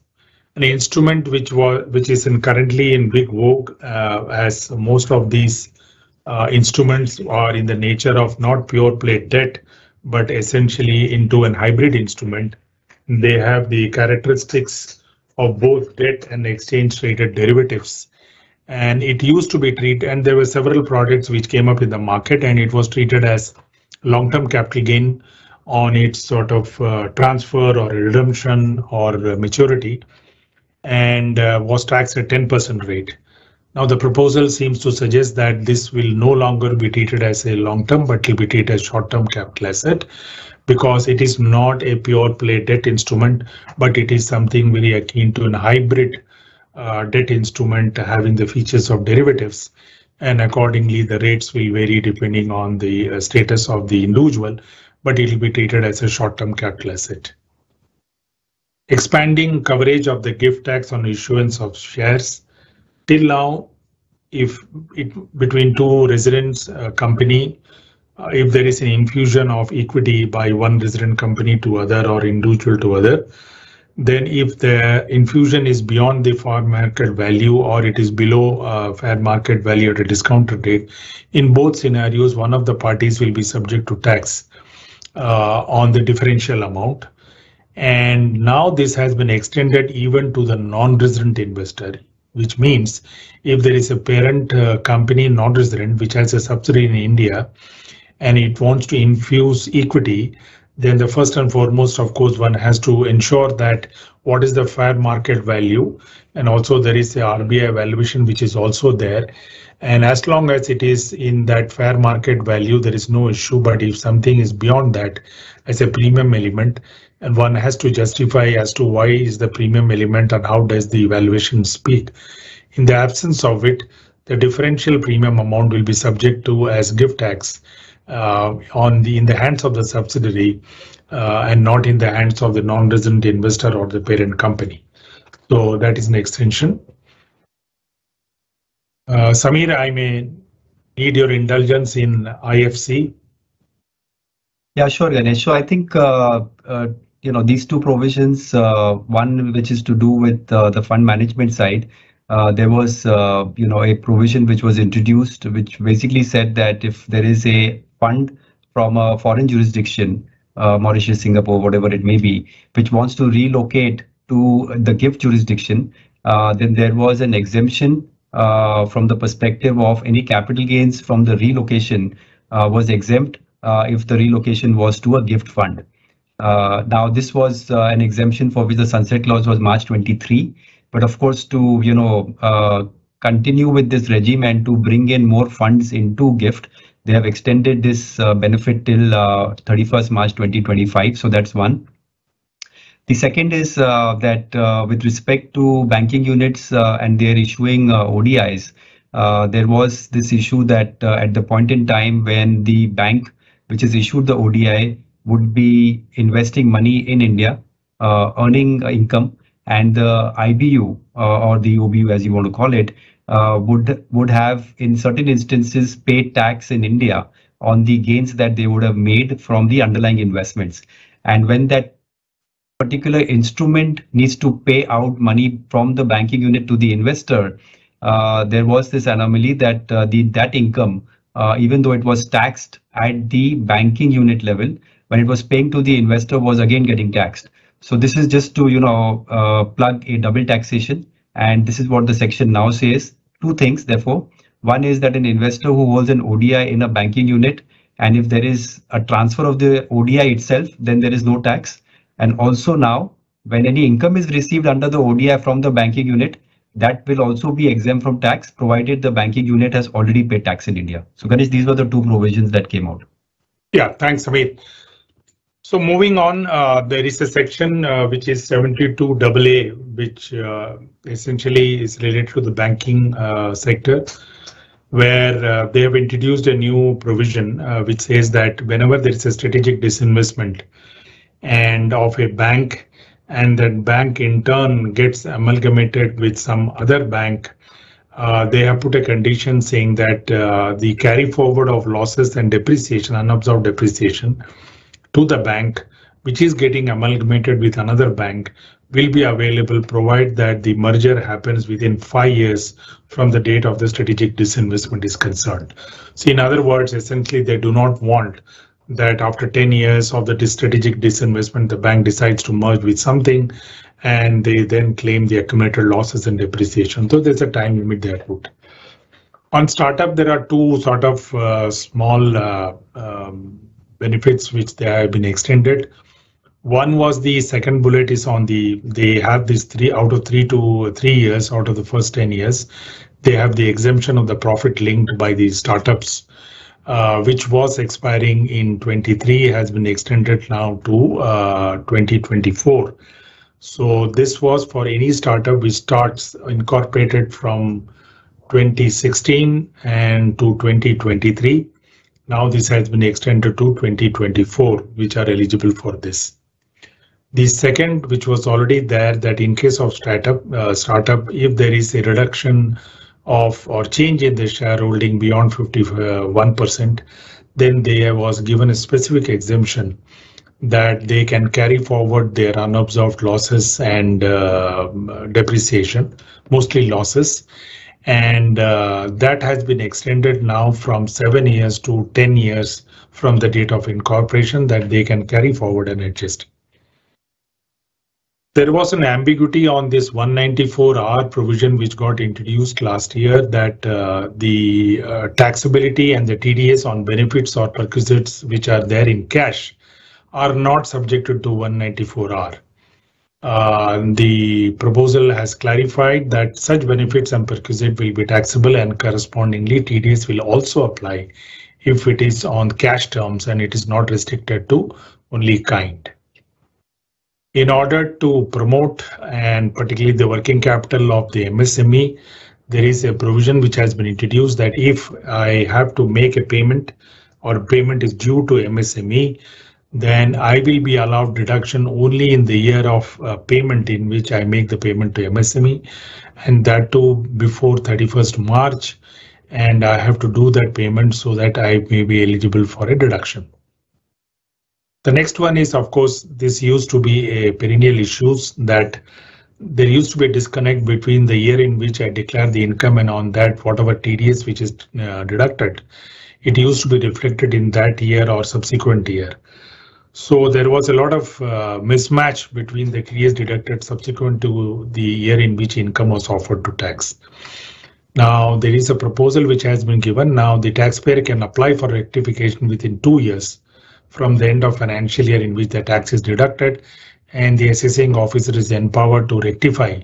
an instrument which is currently in big vogue, as most of these instruments are in the nature of not pure play debt, but essentially into an hybrid instrument. They have the characteristics of both debt and exchange traded derivatives. And it used to be treated, and there were several products which came up in the market, and it was treated as long-term capital gain on its sort of transfer or redemption or maturity, and was taxed at 10% rate. Now the proposal seems to suggest that this will no longer be treated as a long-term, but will be treated as short-term capital asset, because it is not a pure play debt instrument, but it is something very akin to a hybrid debt instrument having the features of derivatives, and accordingly the rates will vary depending on the status of the individual, but it will be treated as a short-term capital asset. Expanding coverage of the gift tax on issuance of shares. Till now, if between two residents company, if there is an infusion of equity by one resident company to other or individual to other, Then if the infusion is beyond the fair market value or it is below fair market value at a discounted rate, in both scenarios, one of the parties will be subject to tax on the differential amount. And now this has been extended even to the non-resident investor, which means if there is a parent company non-resident which has a subsidiary in India and it wants to infuse equity, then the first and foremost, of course, one has to ensure that what is the fair market value, and also there is the RBI valuation which is also there. And as long as it is in that fair market value, there is no issue. But if something is beyond that as a premium element, and one has to justify as to why is the premium element and how does the evaluation speak. In the absence of it, the differential premium amount will be subject to as gift tax in the hands of the subsidiary and not in the hands of the non-resident investor or the parent company. So that is an extension. Samir, I may need your indulgence in IFC. Yeah, sure, Ganesh. So I think these two provisions, one which is to do with the fund management side, there was a provision which was introduced, which basically said that if there is a fund from a foreign jurisdiction, Mauritius, Singapore, whatever it may be, which wants to relocate to the gift jurisdiction, then there was an exemption from the perspective of any capital gains from the relocation was exempt if the relocation was to a gift fund. Now, this was an exemption for which the sunset clause was March 23. But of course, to continue with this regime and to bring in more funds into gift, they have extended this benefit till 31st March 2025. So that's one. The second is that with respect to banking units and their issuing ODIs, there was this issue that at the point in time when the bank which has issued the ODI would be investing money in India, earning income, and the IBU or the OBU, as you want to call it, would have in certain instances paid tax in India on the gains that they would have made from the underlying investments. And when that particular instrument needs to pay out money from the banking unit to the investor, there was this anomaly that that income, even though it was taxed at the banking unit level, when it was paying to the investor was again getting taxed. So this is just to plug a double taxation, and this is what the section now says. Two things, therefore. One is that an investor who holds an ODI in a banking unit, and if there is a transfer of the ODI itself, then there is no tax. And also now, when any income is received under the ODI from the banking unit, that will also be exempt from tax, provided the banking unit has already paid tax in India. So Ganesh, these were the two provisions that came out. Yeah, thanks, Amit. So moving on, there is a section which is 72AA, which essentially is related to the banking sector, where they have introduced a new provision which says that whenever there is a strategic disinvestment and of a bank, and that bank in turn gets amalgamated with some other bank, they have put a condition saying that the carry forward of losses and depreciation, unabsorbed depreciation, to the bank which is getting amalgamated with another bank will be available provided that the merger happens within 5 years from the date of the strategic disinvestment is concerned. So in other words, essentially they do not want that after 10 years of the strategic disinvestment, the bank decides to merge with something and they then claim the accumulated losses and depreciation. So there's a time limit they have put. On startup, there are two sort of small benefits which they have been extended. One was the second bullet is on they have this 3 out of 3 to 3 years out of the first 10 years. They have the exemption of the profit linked by the startups, which was expiring in 23, has been extended now to 2024. So this was for any startup which starts incorporated from 2016 and to 2023. Now this has been extended to 2024, which are eligible for this. The second, which was already there, that in case of startup, if there is a reduction of or change in the shareholding beyond 51%, then there was given a specific exemption that they can carry forward their unabsorbed losses and depreciation, mostly losses. And that has been extended now from 7 years to 10 years from the date of incorporation, that they can carry forward and adjust. There was an ambiguity on this 194R provision which got introduced last year, that the taxability and the TDS on benefits or perquisites which are there in cash are not subjected to 194R. The proposal has clarified that such benefits and perquisite will be taxable, and correspondingly TDS will also apply if it is on cash terms and it is not restricted to only kind. In order to promote and particularly the working capital of the MSME, there is a provision which has been introduced that if I have to make a payment or payment is due to MSME, then I will be allowed deduction only in the year of payment in which I make the payment to MSME, and that too before 31st March, and I have to do that payment so that I may be eligible for a deduction. The next one is, of course, this used to be a perennial issue, that there used to be a disconnect between the year in which I declare the income and on that whatever TDS which is deducted, it used to be reflected in that year or subsequent year. So there was a lot of mismatch between the TDS deducted subsequent to the year in which income was offered to tax. Now there is a proposal which has been given. Now the taxpayer can apply for rectification within 2 years from the end of financial year in which the tax is deducted, and the assessing officer is empowered to rectify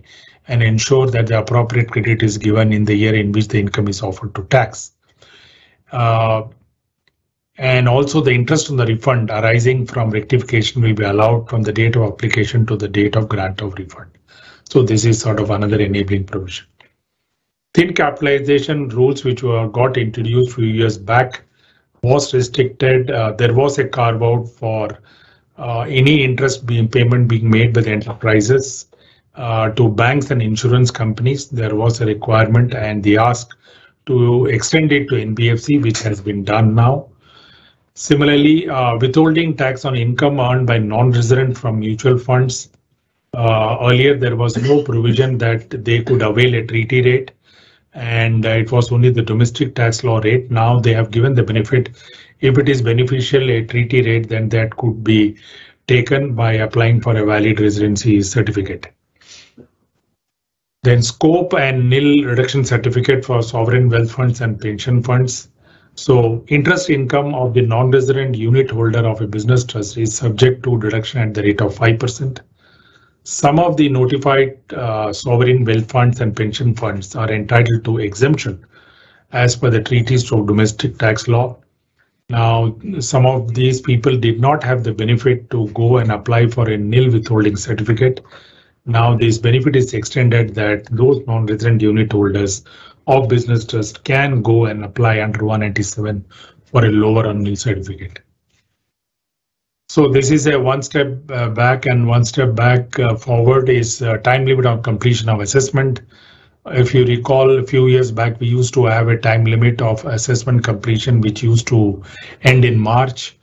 and ensure that the appropriate credit is given in the year in which the income is offered to tax. And also the interest on the refund arising from rectification will be allowed from the date of application to the date of grant of refund. So this is sort of another enabling provision. Thin capitalization rules which got introduced a few years back was restricted. There was a carve out for any interest payment being made by the enterprises to banks and insurance companies. There was a requirement, and they asked to extend it to NBFC, which has been done now. Similarly, withholding tax on income earned by non-resident from mutual funds. Earlier, there was no provision that they could avail a treaty rate, and it was only the domestic tax law rate. Now they have given the benefit. If it is beneficial, a treaty rate, then that could be taken by applying for a valid residency certificate. Then scope and nil reduction certificate for sovereign wealth funds and pension funds. So interest income of the non-resident unit holder of a business trust is subject to deduction at the rate of 5%. Some of the notified sovereign wealth funds and pension funds are entitled to exemption as per the treaties of domestic tax law. Now, some of these people did not have the benefit to go and apply for a nil withholding certificate. Now, this benefit is extended that those non-resident unit holders of business trust can go and apply under 197 for a lower or nil certificate. So this is a one step back, and one step back forward is time limit on completion of assessment. If you recall, a few years back, we used to have a time limit of assessment completion, which used to end in March,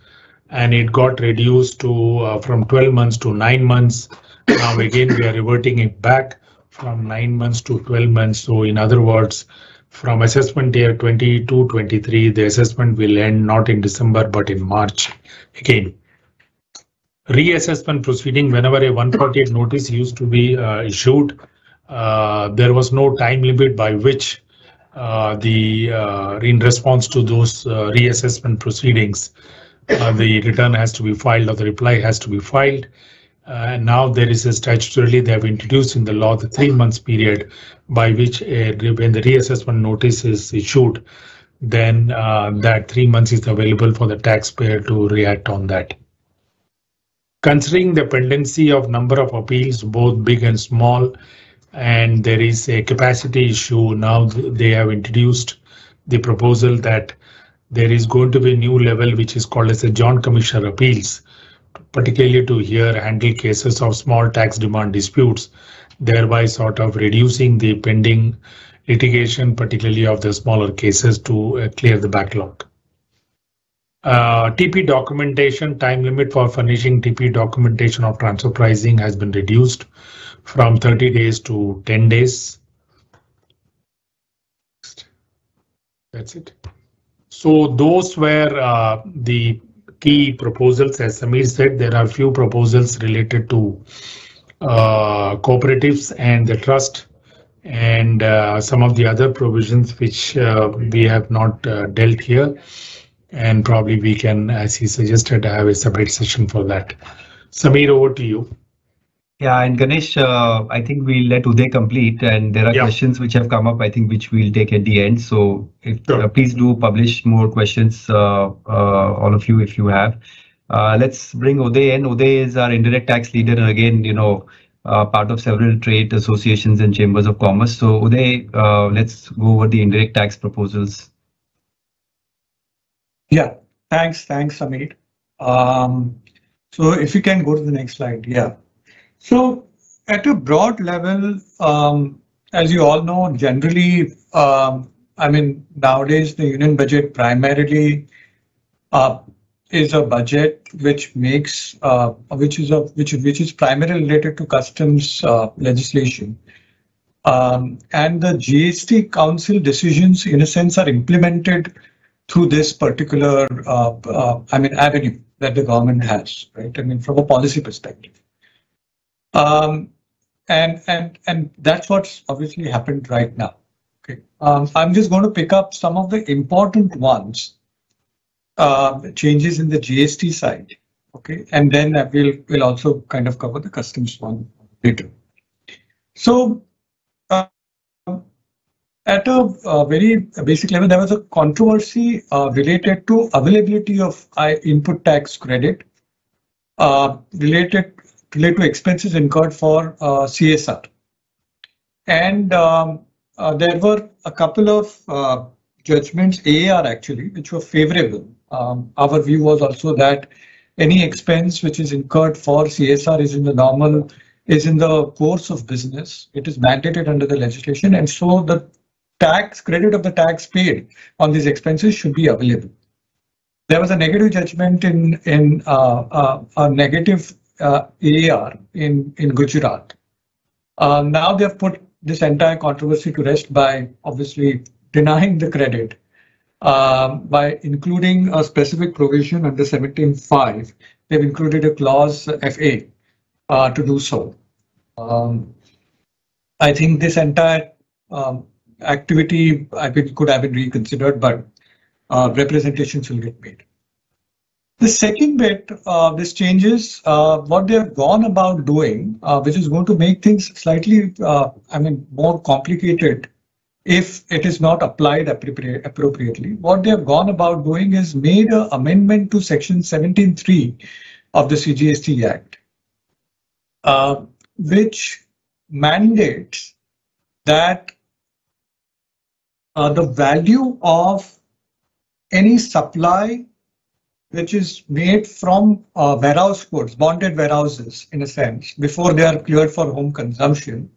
and it got reduced to from 12 months to 9 months. Now again, we are reverting it back from 9 months to 12 months. So in other words, from assessment year 22-23, the assessment will end not in December, but in March again. Reassessment proceeding, whenever a 148 notice used to be issued, there was no time limit by which in response to those reassessment proceedings, the return has to be filed or the reply has to be filed. And now there is a statutorily they have introduced in the law the 3 months period by which when the reassessment notice is issued, then that 3 months is available for the taxpayer to react on that. Considering the pendency of number of appeals, both big and small, and there is a capacity issue, now they have introduced the proposal that there is going to be a new level which is called as a joint commissioner appeals, particularly to handle cases of small tax demand disputes, thereby sort of reducing the pending litigation, particularly of the smaller cases, to clear the backlog. TP documentation, time limit for furnishing TP documentation of transfer pricing has been reduced from 30 days to 10 days. That's it. So those were the key proposals. As Samir said, there are few proposals related to cooperatives and the trust, and some of the other provisions which we have not dealt here. And probably we can, as he suggested, have a separate session for that. Samir, over to you. Yeah, and Ganesh, I think we'll let Uday complete, and there are questions which have come up, I think, which we'll take at the end. So if, please do publish more questions, all of you, if you have. Let's bring Uday in. Uday is our indirect tax leader, and again, you know, part of several trade associations and chambers of commerce. So Uday, let's go over the indirect tax proposals. Yeah, thanks, Samir. So if you can go to the next slide, yeah. So at a broad level, as you all know, generally, I mean, nowadays the union budget primarily is a budget which makes, which is primarily related to customs legislation. And the GST Council decisions, in a sense, are implemented through this particular, I mean, avenue that the government has, right? I mean, from a policy perspective. And that's what's obviously happened right now. Okay, I'm just going to pick up some of the important ones, changes in the GST side. Okay, and then we'll also kind of cover the customs one later. So. At a very basic level, there was a controversy related to availability of input tax credit related to expenses incurred for CSR. And there were a couple of judgments, AAR actually, which were favorable. Our view was also that any expense which is incurred for CSR is in the course of business. It is mandated under the legislation, and so the tax credit of the tax paid on these expenses should be available. There was a negative judgment in a negative AAR in Gujarat. Now they have put this entire controversy to rest by obviously denying the credit by including a specific provision under 17(5). They've included a clause FA to do so. I think this entire activity could have been reconsidered, but representations will get made. The second bit, this changes what they have gone about doing, which is going to make things slightly, I mean, more complicated if it is not applied appropriately. What they have gone about doing is made an amendment to Section 17(3) of the CGST Act, which mandates that the value of any supply which is made from warehouse goods, bonded warehouses in a sense, before they are cleared for home consumption,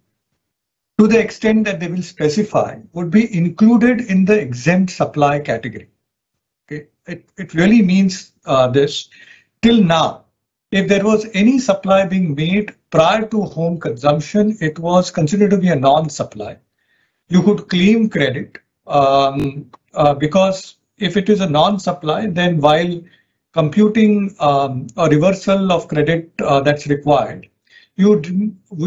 to the extent that they will specify, would be included in the exempt supply category. Okay, it really means this. Till now, if there was any supply being made prior to home consumption, it was considered to be a non-supply. You could claim credit because if it is a non-supply, then while computing a reversal of credit that's required, we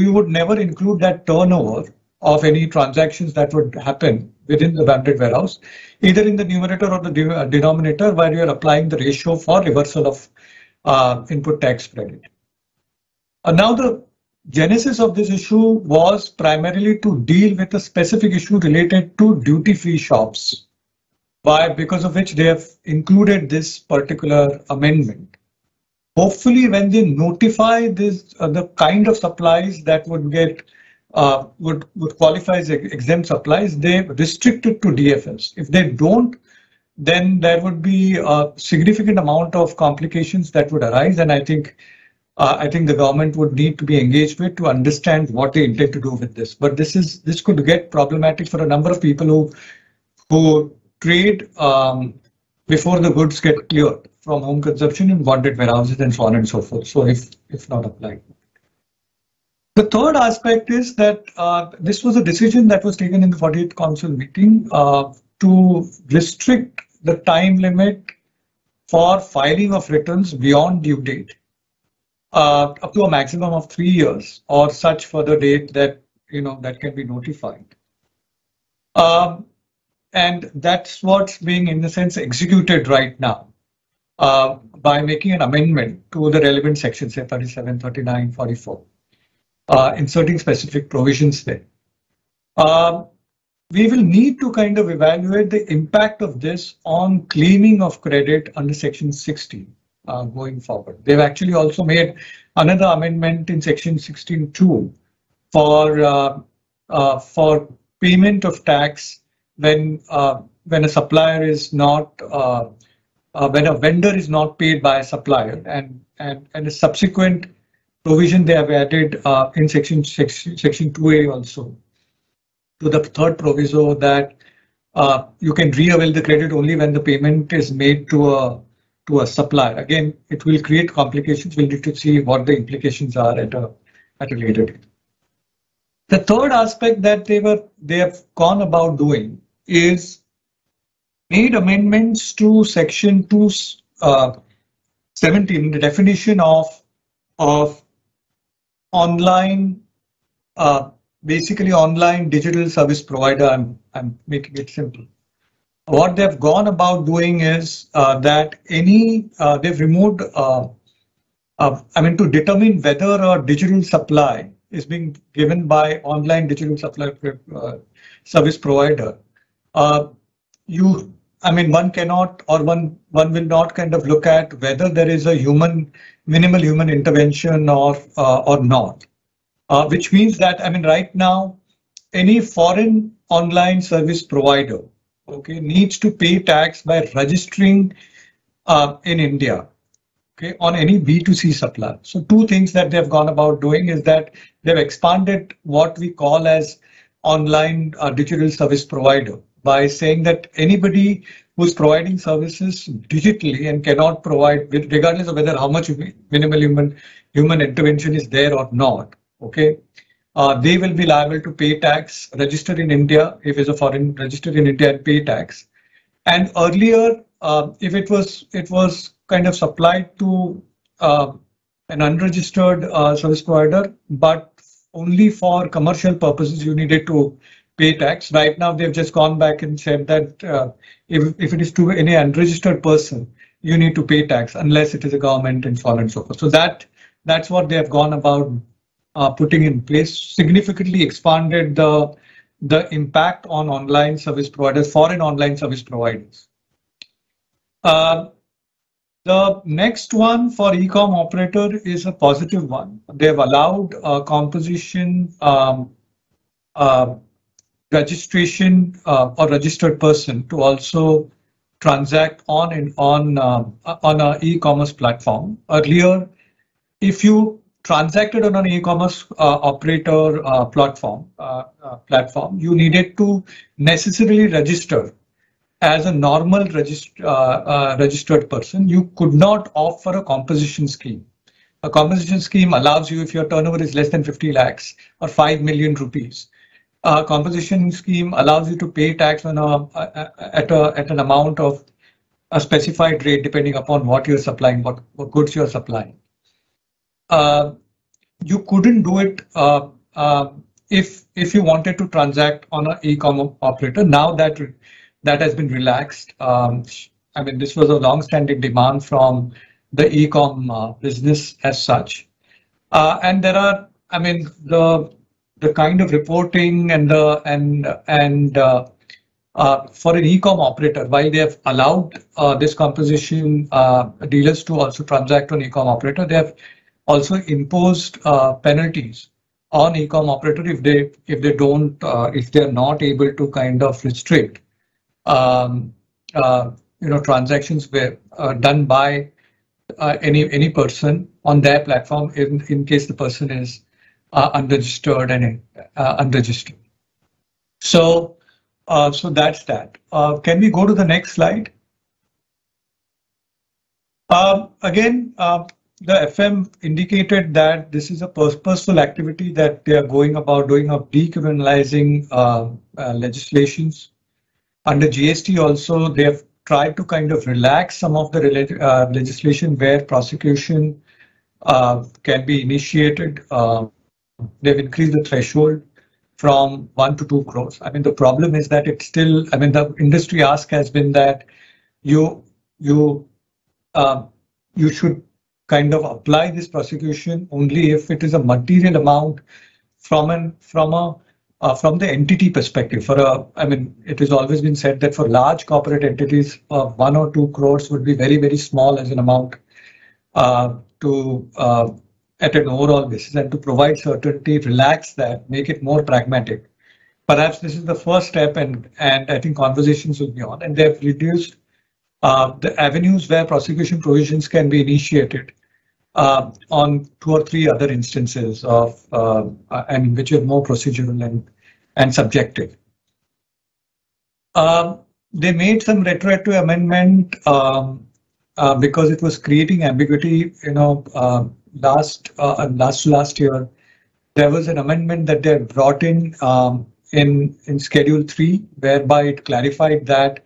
would never include that turnover of any transactions that would happen within the bonded warehouse, either in the numerator or the denominator, where you are applying the ratio for reversal of input tax credit. Now the genesis of this issue was primarily to deal with a specific issue related to duty-free shops, because of which they have included this particular amendment. Hopefully, when they notify this, the kind of supplies that would get would qualify as exempt supplies, they restrict it to DFS. If they don't, then there would be a significant amount of complications that would arise, and I think the government would need to be engaged with to understand what they intend to do with this. But this could get problematic for a number of people who trade before the goods get cleared from home consumption in bonded warehouses and so on and so forth. So if not applied. The third aspect is that this was a decision that was taken in the 48th Council meeting to restrict the time limit for filing of returns beyond due date up to a maximum of 3 years or such further date that that can be notified. And that's what's being, in a sense, executed right now by making an amendment to the relevant sections, say 37, 39, 44, inserting specific provisions there. We will need to kind of evaluate the impact of this on claiming of credit under Section 16 going forward. They've actually also made another amendment in Section 16(2) for payment of tax when a supplier is not when a vendor is not paid by a supplier, and a subsequent provision they have added in section 2A also to the third proviso that you can re-avail the credit only when the payment is made to a supplier. Again, it will create complications. We'll need to see what the implications are at a later date. The third aspect that they have gone about doing is made amendments to Section 217, the definition of online, basically online digital service provider. I'm making it simple. What they've gone about doing is that they've removed, to determine whether a digital supply is being given by online digital supply service provider. One cannot, or one will not kind of look at whether there is a minimal human intervention or not, which means that right now any foreign online service provider, needs to pay tax by registering in India, on any B2C supply. So two things that they've gone about doing is that they've expanded what we call as online digital service provider by saying that anybody who's providing services digitally and cannot provide, regardless of whether how much minimal human intervention is there or not, they will be liable to pay tax, register in India if it's a foreign, register in India and pay tax. And earlier, if it was kind of supplied to an unregistered service provider, but only for commercial purposes, you needed to pay tax. Right now, they've just gone back and said that if it is to any unregistered person, you need to pay tax unless it is a government and so on and so forth. So that's what they have gone about putting in place, significantly expanded the impact on online service providers, foreign online service providers. The next one for e-com operator is a positive one. They've allowed composition, registration or registered person to also transact on an e-commerce platform. Earlier, if you transacted on an e-commerce operator platform, you needed to necessarily register as a normal registered person. You could not opt for a composition scheme. A composition scheme allows you, if your turnover is less than 50 lakhs or 5 million rupees, a composition scheme allows you to pay tax on at an amount of a specified rate depending upon what you're supplying, what goods you're supplying. You couldn't do it if you wanted to transact on an e-com operator. Now that has been relaxed. This was a long-standing demand from the e-com business as such. And there are, the kind of reporting and for an e-com operator, while they have allowed this composition dealers to also transact on e-com operator, they have also imposed penalties on e-com operator if they're not able to kind of restrict transactions were done by any person on their platform in case the person is unregistered and unregistered. So that's that. Can we go to the next slide? Again, the FM indicated that this is a purposeful activity that they are going about doing of decriminalizing legislations. Under GST also, they have tried to kind of relax some of the legislation where prosecution can be initiated. They've increased the threshold from 1 to 2 crores. I mean, the problem is that it's still, I mean, the industry ask has been that you should kind of apply this prosecution only if it is a material amount from the entity perspective. I mean, it has always been said that for large corporate entities, 1 or 2 crores would be very, very small as an amount at an overall basis, and to provide certainty, relax that, make it more pragmatic. Perhaps this is the first step, and I think conversations will be on, and they have reduced the avenues where prosecution provisions can be initiated on 2 or 3 other instances of, which are more procedural and subjective. They made some retroactive amendment because it was creating ambiguity. You know, last year there was an amendment that they brought in Schedule 3, whereby it clarified that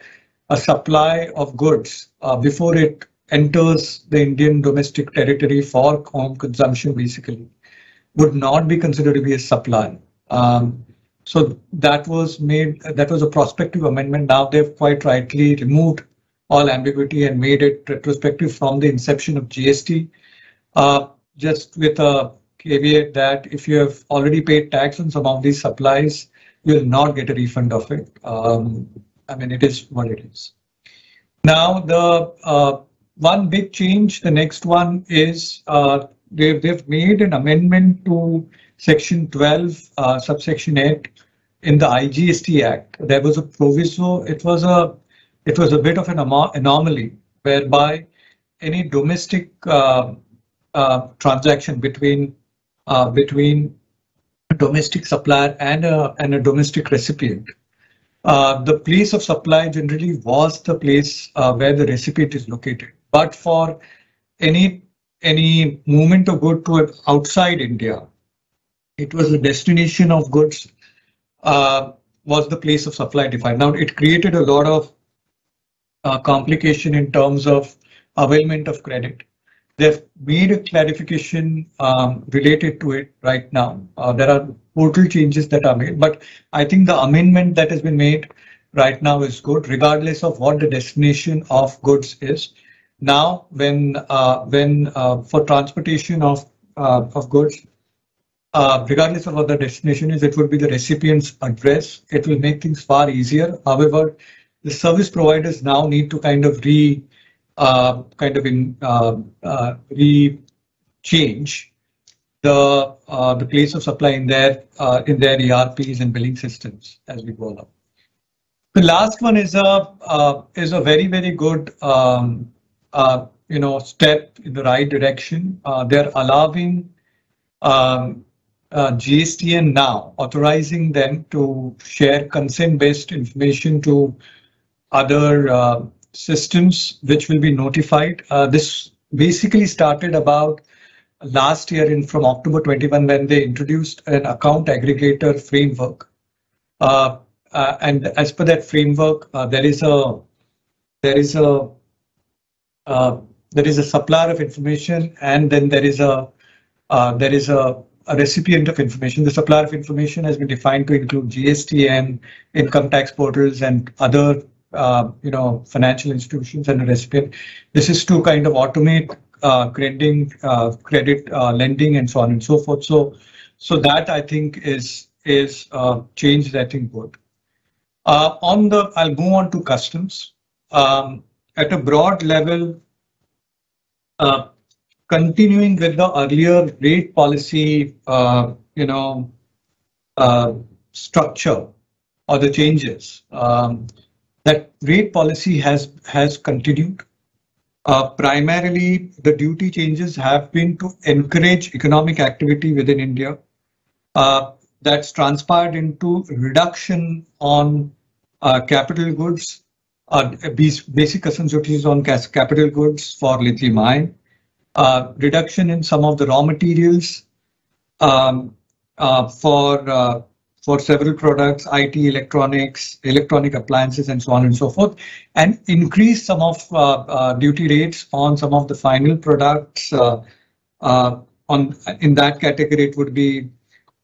a supply of goods before it enters the Indian domestic territory for home consumption basically would not be considered to be a supply. So that was a prospective amendment. Now they've quite rightly removed all ambiguity and made it retrospective from the inception of GST, just with a caveat that if you have already paid tax on some of these supplies, you will not get a refund of it. I mean, it is what it is. Now, the one big change, the next one is they've made an amendment to Section 12, subsection 8 in the IGST Act. There was a proviso. It was a bit of an anomaly whereby any domestic transaction between a domestic supplier and a domestic recipient, the place of supply generally was the place where the recipient is located. But for any movement of goods to outside India, it was the destination of goods was the place of supply defined. Now it created a lot of complication in terms of availment of credit. They've made a clarification related to it right now. There are portal changes that are made, but I think the amendment that has been made right now is good, regardless of what the destination of goods is. Now, when for transportation of goods, regardless of what the destination is, it would be the recipient's address. It will make things far easier. However, the service providers now need to kind of change the place of supply in their ERPs and billing systems as we go along. The last one is a very, very good step in the right direction. They're allowing GSTN now, authorizing them to share consent-based information to other systems which will be notified. This basically started about last year from October 21 when they introduced an account aggregator framework. And as per that framework, there is a supplier of information, and then there is a recipient of information. The supplier of information has been defined to include GST and income tax portals and other financial institutions, and a recipient. This is to kind of automate credit lending and so on and so forth. So that I think is changed. I think good. I'll move on to customs. At a broad level, continuing with the earlier rate policy, structure or the changes, that rate policy has continued. Primarily, the duty changes have been to encourage economic activity within India. That's transpired into reduction on capital goods, basic customs duties on capital goods for lithium ion, reduction in some of the raw materials for several products, IT, electronics, electronic appliances, and so on and so forth, and increase some of duty rates on some of the final products. In that category, it would be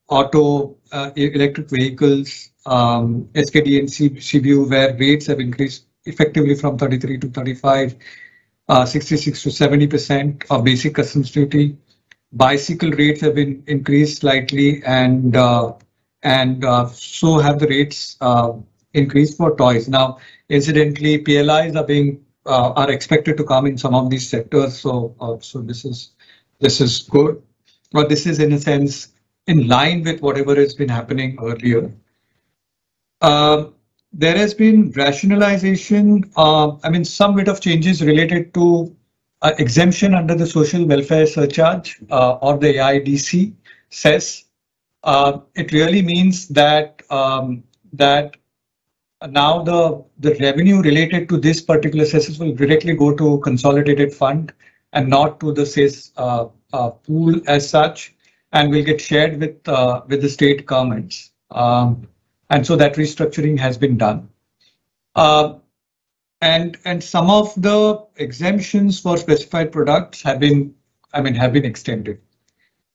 auto, electric vehicles, SKD and CBU, where rates have increased effectively from 33 to 35, 66 to 70% of basic customs duty. Bicycle rates have been increased slightly, and so have the rates increased for toys. Now, incidentally, PLIs are expected to come in some of these sectors. So this is good, but this is in a sense in line with whatever has been happening earlier. There has been rationalization. Some bit of changes related to exemption under the social welfare surcharge or the AIDC cess. It really means that now the revenue related to this particular cess will directly go to consolidated fund and not to the cess pool as such, and will get shared with the state governments. And so that restructuring has been done. And some of the exemptions for specified products have been extended.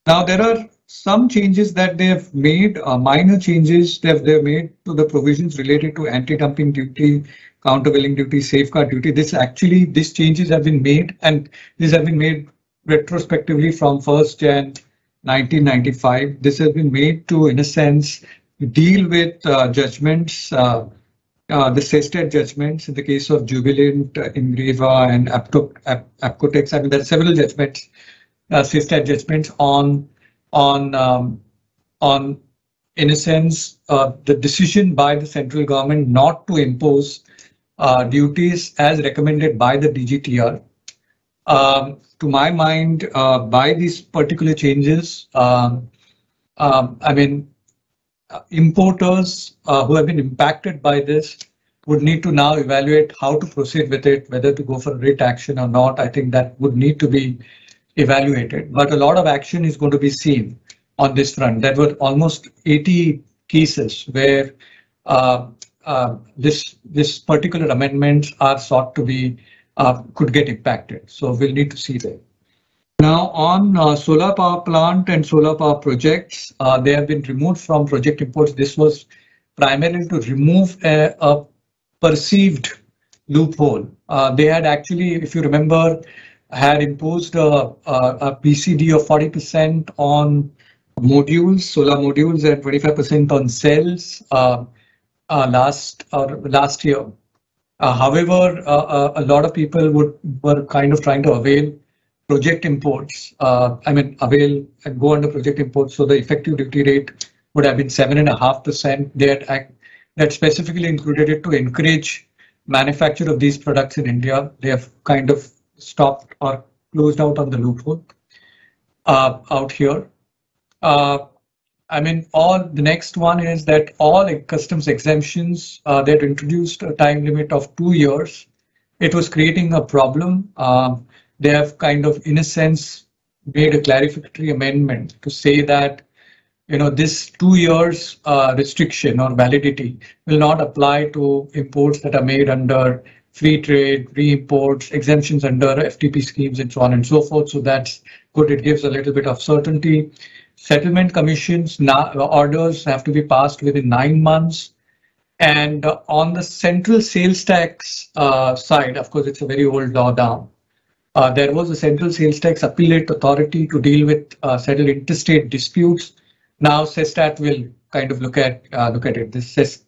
Now there are some changes that they have made, minor changes that they've made to the provisions related to anti-dumping duty, countervailing duty, safeguard duty. These changes have been made, and these have been made retrospectively from 1st Jan 1995. This has been made to, in a sense, deal with judgments, the Sestet judgments in the case of Jubilant, Ingreva, and Apcotex. There are several judgments, Sestet judgments on, in a sense, the decision by the central government not to impose duties as recommended by the DGTR. To my mind, by these particular changes, importers who have been impacted by this would need to now evaluate how to proceed with it, whether to go for writ action or not. I think that would need to be evaluated, but a lot of action is going to be seen on this front. There were almost 80 cases where this particular amendments are sought to be could get impacted. So we'll need to see that. Now on solar power plant and solar power projects, they have been removed from project imports. This was primarily to remove a perceived loophole. They had actually, if you remember, had imposed a PCD of 40% on modules, solar modules, and 25% on cells last year. However, a lot of people were kind of trying to avail project imports. Avail and go under project imports. So the effective duty rate would have been 7.5%. They had specifically included it to encourage manufacture of these products in India. They have kind of stopped or closed out on the loophole out here. The next one is that all customs exemptions, they had introduced a time limit of 2 years. It was creating a problem. They have kind of, in a sense, made a clarificatory amendment to say that, this 2 years restriction or validity will not apply to imports that are made under free trade, re-imports, exemptions under FTP schemes, and so on and so forth. So that's good. It gives a little bit of certainty. Settlement commissions orders have to be passed within 9 months. And on the central sales tax side, of course, it's a very old law now. There was a central sales tax appellate authority to deal with settle interstate disputes. Now Sestat will kind of look at it. This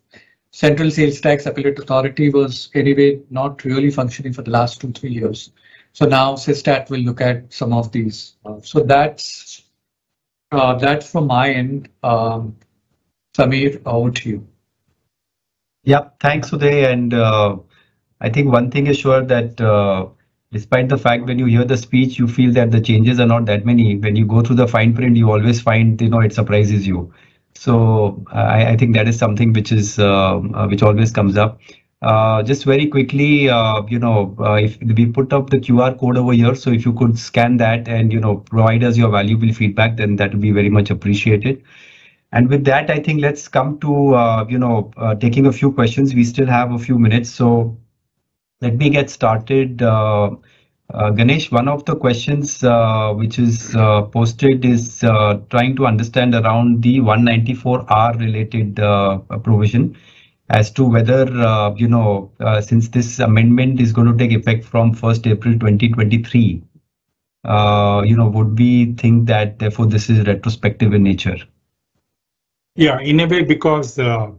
central sales tax appellate authority was anyway not really functioning for the last 2-3 years. So now Sestat will look at some of these. So that's from my end. Samir, over to you. Yeah, thanks, Uday. And I think one thing is sure that despite the fact when you hear the speech, you feel that the changes are not that many. When you go through the fine print, you always find, it surprises you. So I think that is something which is which always comes up. Just very quickly, if we put up the QR code over here, so if you could scan that and, provide us your valuable feedback, then that would be very much appreciated. And with that, I think let's come to, taking a few questions. We still have a few minutes, so let me get started. Ganesh, one of the questions which is posted is trying to understand around the 194R related provision as to whether, since this amendment is going to take effect from 1st April 2023, would we think that therefore this is retrospective in nature? Yeah, in a way, because the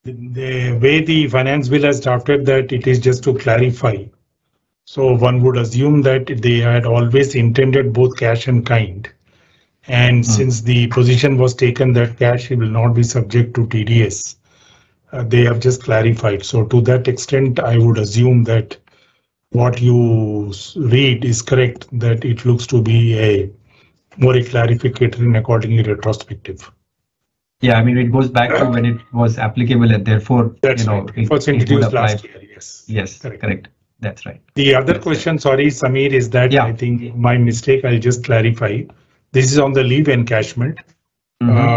way the finance bill has drafted that, it is just to clarify. So one would assume that they had always intended both cash and kind. And since the position was taken that cash will not be subject to TDS, they have just clarified. So to that extent, I would assume that what you read is correct, that it looks to be a more clarificatory and accordingly retrospective. Yeah, I mean, it goes back to when it was applicable, and therefore, that's right. It was introduced last year. Yes. Yes, correct. That's right. The other question, sorry, Samir, is that I think my mistake, I'll just clarify. This is on the leave encashment.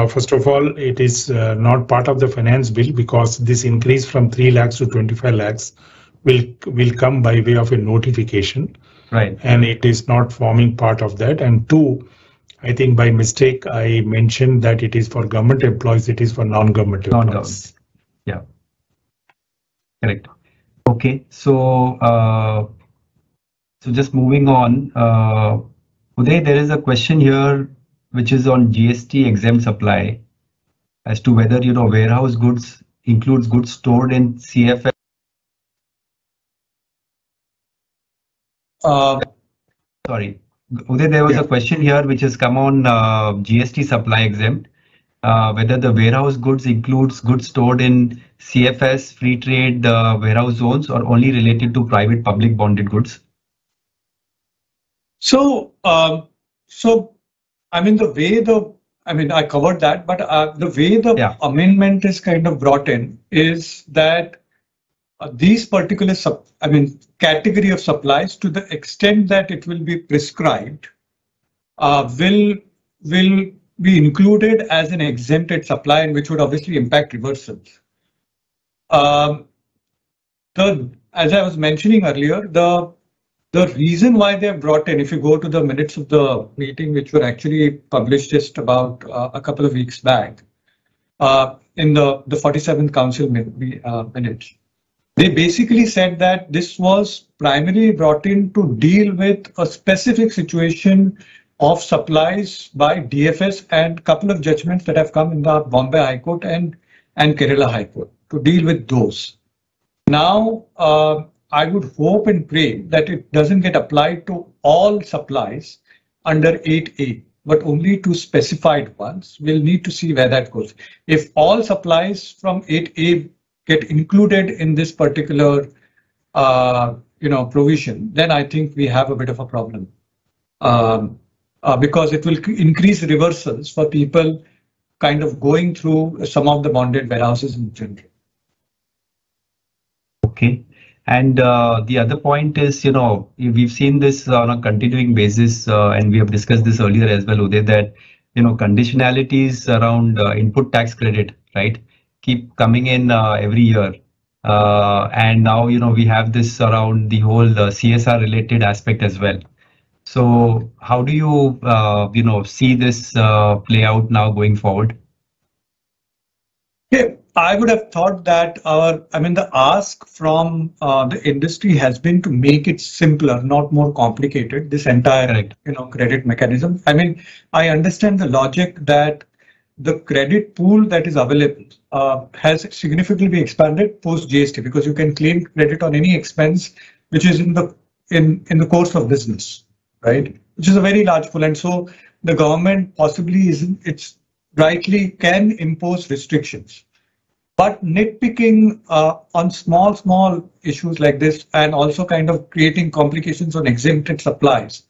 First of all, it is not part of the finance bill because this increase from 3 lakhs to 25 lakhs will come by way of a notification. Right. And it is not forming part of that. And two, I think by mistake, I mentioned that it is for government employees, it is for non-government employees. Yeah. Correct. Okay, so just moving on, Uday, there is a question here which is on GST exempt supply as to whether warehouse goods includes goods stored in CFS. Sorry, Uday, there was a question here which has come on GST supply exempt. Whether the warehouse goods includes goods stored in CFS, free trade warehouse zones, or only related to private public bonded goods? So, I mean, I covered that, but the way the amendment is kind of brought in is that these particular category of supplies, to the extent that it will be prescribed, will be included as an exempted supply, and which would obviously impact reversals. As I was mentioning earlier, the reason why they have brought in, if you go to the minutes of the meeting, which were actually published just about a couple of weeks back, in the 47th Council minutes, they basically said that this was primarily brought in to deal with a specific situation of supplies by DFS and a couple of judgments that have come in the Bombay High Court and Kerala High Court to deal with those. Now, I would hope and pray that it doesn't get applied to all supplies under 8A, but only to specified ones. We'll need to see where that goes. If all supplies from 8A get included in this particular provision, then I think we have a bit of a problem. Because it will increase reversals for people kind of going through some of the bonded warehouses in general. Okay. And the other point is, we've seen this on a continuing basis, and we have discussed this earlier as well, Uday, that, conditionalities around input tax credit, right, keep coming in every year. And now, we have this around the whole CSR related aspect as well. So how do you, see this play out now going forward? Yeah, I would have thought that the ask from the industry has been to make it simpler, not more complicated, this entire, credit mechanism. I mean, I understand the logic that the credit pool that is available has significantly expanded post GST, because you can claim credit on any expense which is in the course of business, right? Which is a very large pool, and so the government possibly rightly can impose restrictions. But nitpicking on small issues like this, and also kind of creating complications on exempted supplies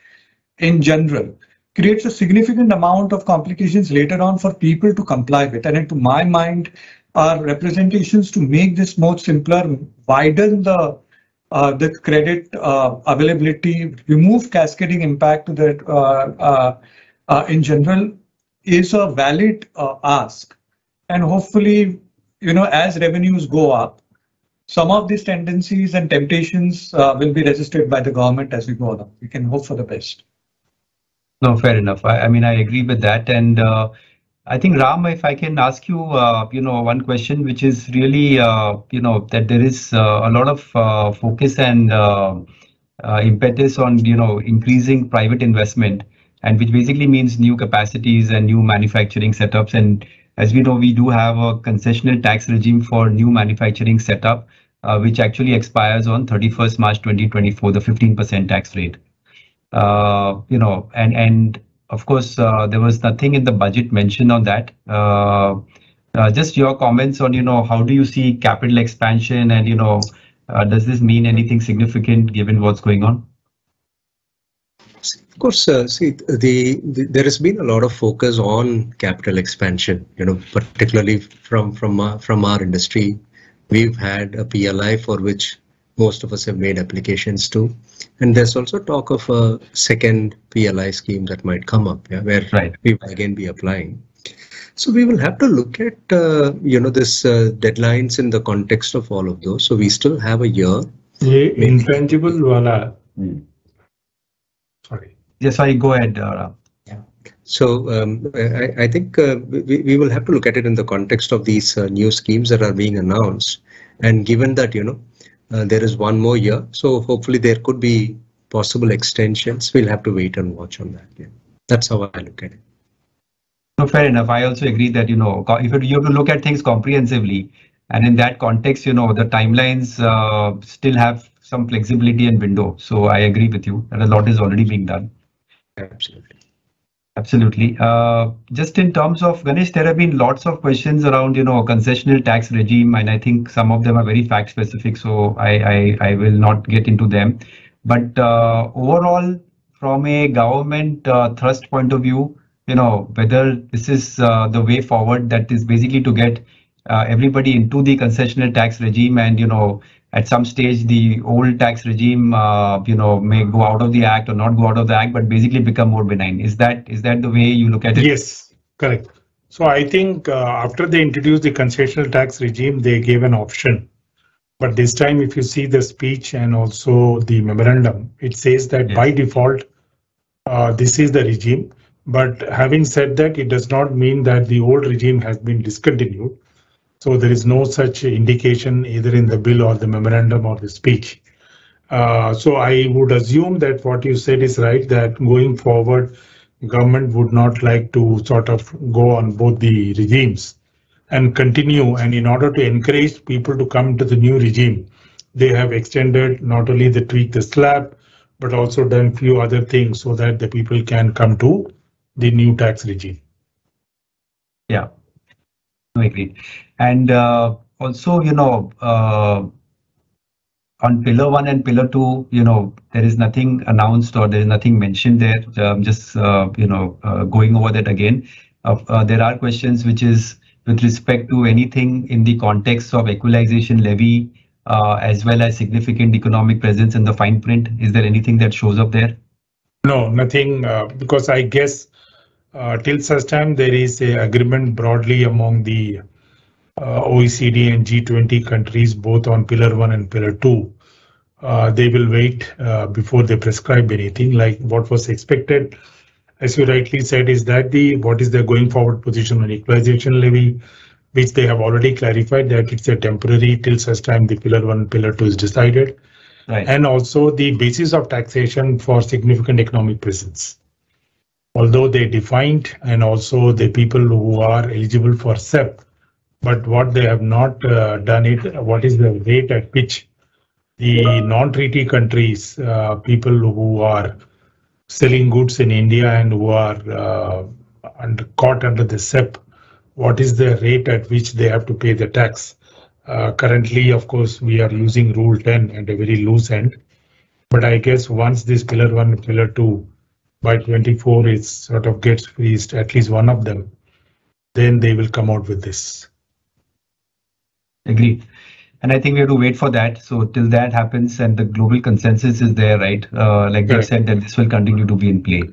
in general, creates a significant amount of complications later on for people to comply with. And to my mind, are representations to make this more simpler, widen the credit availability, remove cascading impact to that in general is a valid ask. And hopefully, as revenues go up, some of these tendencies and temptations will be resisted by the government as we go along. We can hope for the best. No, fair enough. I mean, I agree with that. And I think, Ram, if I can ask you, one question, which is really, that there is a lot of focus and impetus on, increasing private investment, and which basically means new capacities and new manufacturing setups. And as we know, we do have a concessional tax regime for new manufacturing setup, which actually expires on 31st March 2024, the 15% tax rate. And of course, there was nothing in the budget mentioned on that. Just your comments on, how do you see capital expansion, and, does this mean anything significant given what's going on? Of course, there has been a lot of focus on capital expansion, particularly from our industry. We've had a PLI for which most of us have made applications to. And there's also talk of a second PLI scheme that might come up, where we will again be applying. So we will have to look at, this deadlines in the context of all of those. So we still have a year. Intangible wala. Sorry. Yes, sorry, go ahead. So I think we will have to look at it in the context of these new schemes that are being announced. And given that, there is one more year, so hopefully there could be possible extensions. We'll have to wait and watch on that. Yeah. That's how I look at it. No, fair enough. I also agree that, if you have to look at things comprehensively, and in that context, the timelines still have some flexibility and window. So I agree with you that a lot is already being done. Absolutely. Absolutely. Just in terms of, Ganesh, there have been lots of questions around, concessional tax regime, and I think some of them are very fact specific, so I will not get into them. But overall, from a government thrust point of view, whether this is the way forward, that is basically to get everybody into the concessional tax regime, and, at some stage, the old tax regime, may go out of the act or not go out of the act, but basically become more benign. Is that the way you look at it? Yes, correct. So I think after they introduced the concessional tax regime, they gave an option. But this time, if you see the speech and also the memorandum, it says that by default, this is the regime. But having said that, it does not mean that the old regime has been discontinued. So there is no such indication either in the bill or the memorandum or the speech. So I would assume that what you said is right, that going forward, government would not like to sort of go on both the regimes and continue. And in order to encourage people to come to the new regime, they have extended not only the tweak the slab, but also done few other things so that the people can come to the new tax regime. Yeah, I agree. And also, on pillar 1 and pillar 2, there is nothing announced or there is nothing mentioned there. Just, going over that again. There are questions which is with respect to anything in the context of equalization levy, as well as significant economic presence in the fine print. Is there anything that shows up there? No, nothing, because I guess till such time there is an agreement broadly among the OECD and G20 countries, both on pillar 1 and pillar 2. They will wait before they prescribe anything. Like what was expected, as you rightly said, is that what is their going forward position on equalization levy, which they have already clarified that it's a temporary till such time the pillar 1 and pillar 2 is decided. Right. And also the basis of taxation for significant economic presence. Although they defined, and also the people who are eligible for SEP, but what they have not done it, what is the rate at which the non-treaty countries, people who are selling goods in India and who are caught under the SEP, what is the rate at which they have to pay the tax? Currently, of course, we are using Rule 10 at a very loose end. But I guess once this pillar 1 and pillar 2 by 24 is sort of gets freezed, at least one of them, then they will come out with this. Agreed. And I think we have to wait for that. So till that happens and the global consensus is there, right? Like they said, that this will continue to be in play.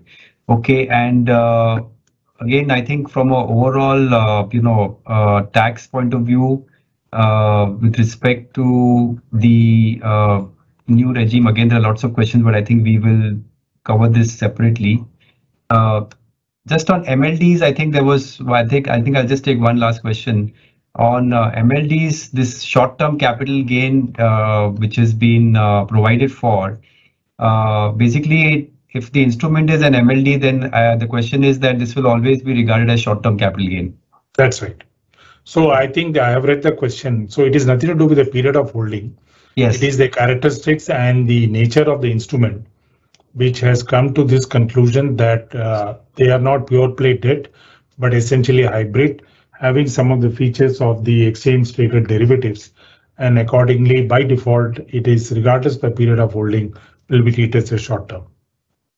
Okay. And again, I think from an overall, tax point of view, with respect to the new regime, again, there are lots of questions, but I think we will cover this separately. Just on MLDs, I think there was, I think I'll just take one last question. On MLDs, this short-term capital gain, which has been provided for, basically, if the instrument is an MLD, then the question is that this will always be regarded as short-term capital gain. That's right. So I think I have read the question. So it is nothing to do with the period of holding. Yes. It is the characteristics and the nature of the instrument, which has come to this conclusion that they are not pure play debt, but essentially hybrid, having some of the features of the exchange traded derivatives. And accordingly, by default, it is regardless of the period of holding, will be treated as short term.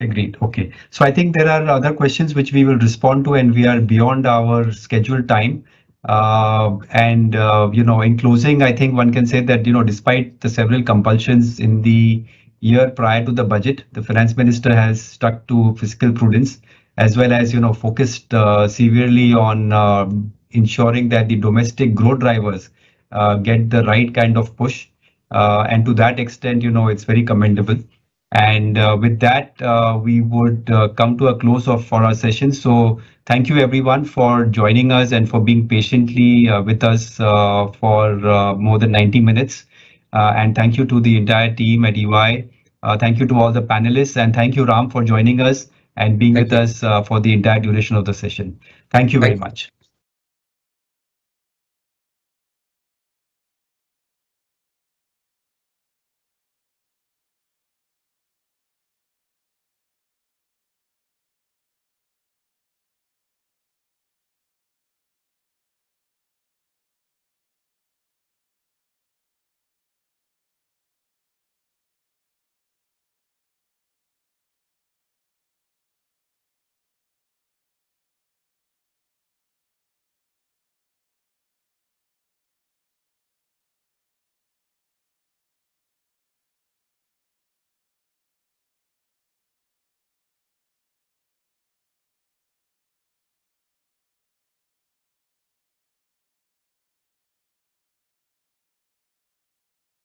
Agreed. Okay. So I think there are other questions which we will respond to, and we are beyond our scheduled time. In closing, I think one can say that, despite the several compulsions in the year prior to the budget, the finance minister has stuck to fiscal prudence, as well as, focused severely on ensuring that the domestic growth drivers get the right kind of push. And to that extent, it's very commendable. And with that, we would come to a close for our session. So thank you everyone for joining us and for being patiently with us for more than 90 minutes. And thank you to the entire team at EY. Thank you to all the panelists, and thank you, Ram, for joining us and being with us for the entire duration of the session. Thank you very much.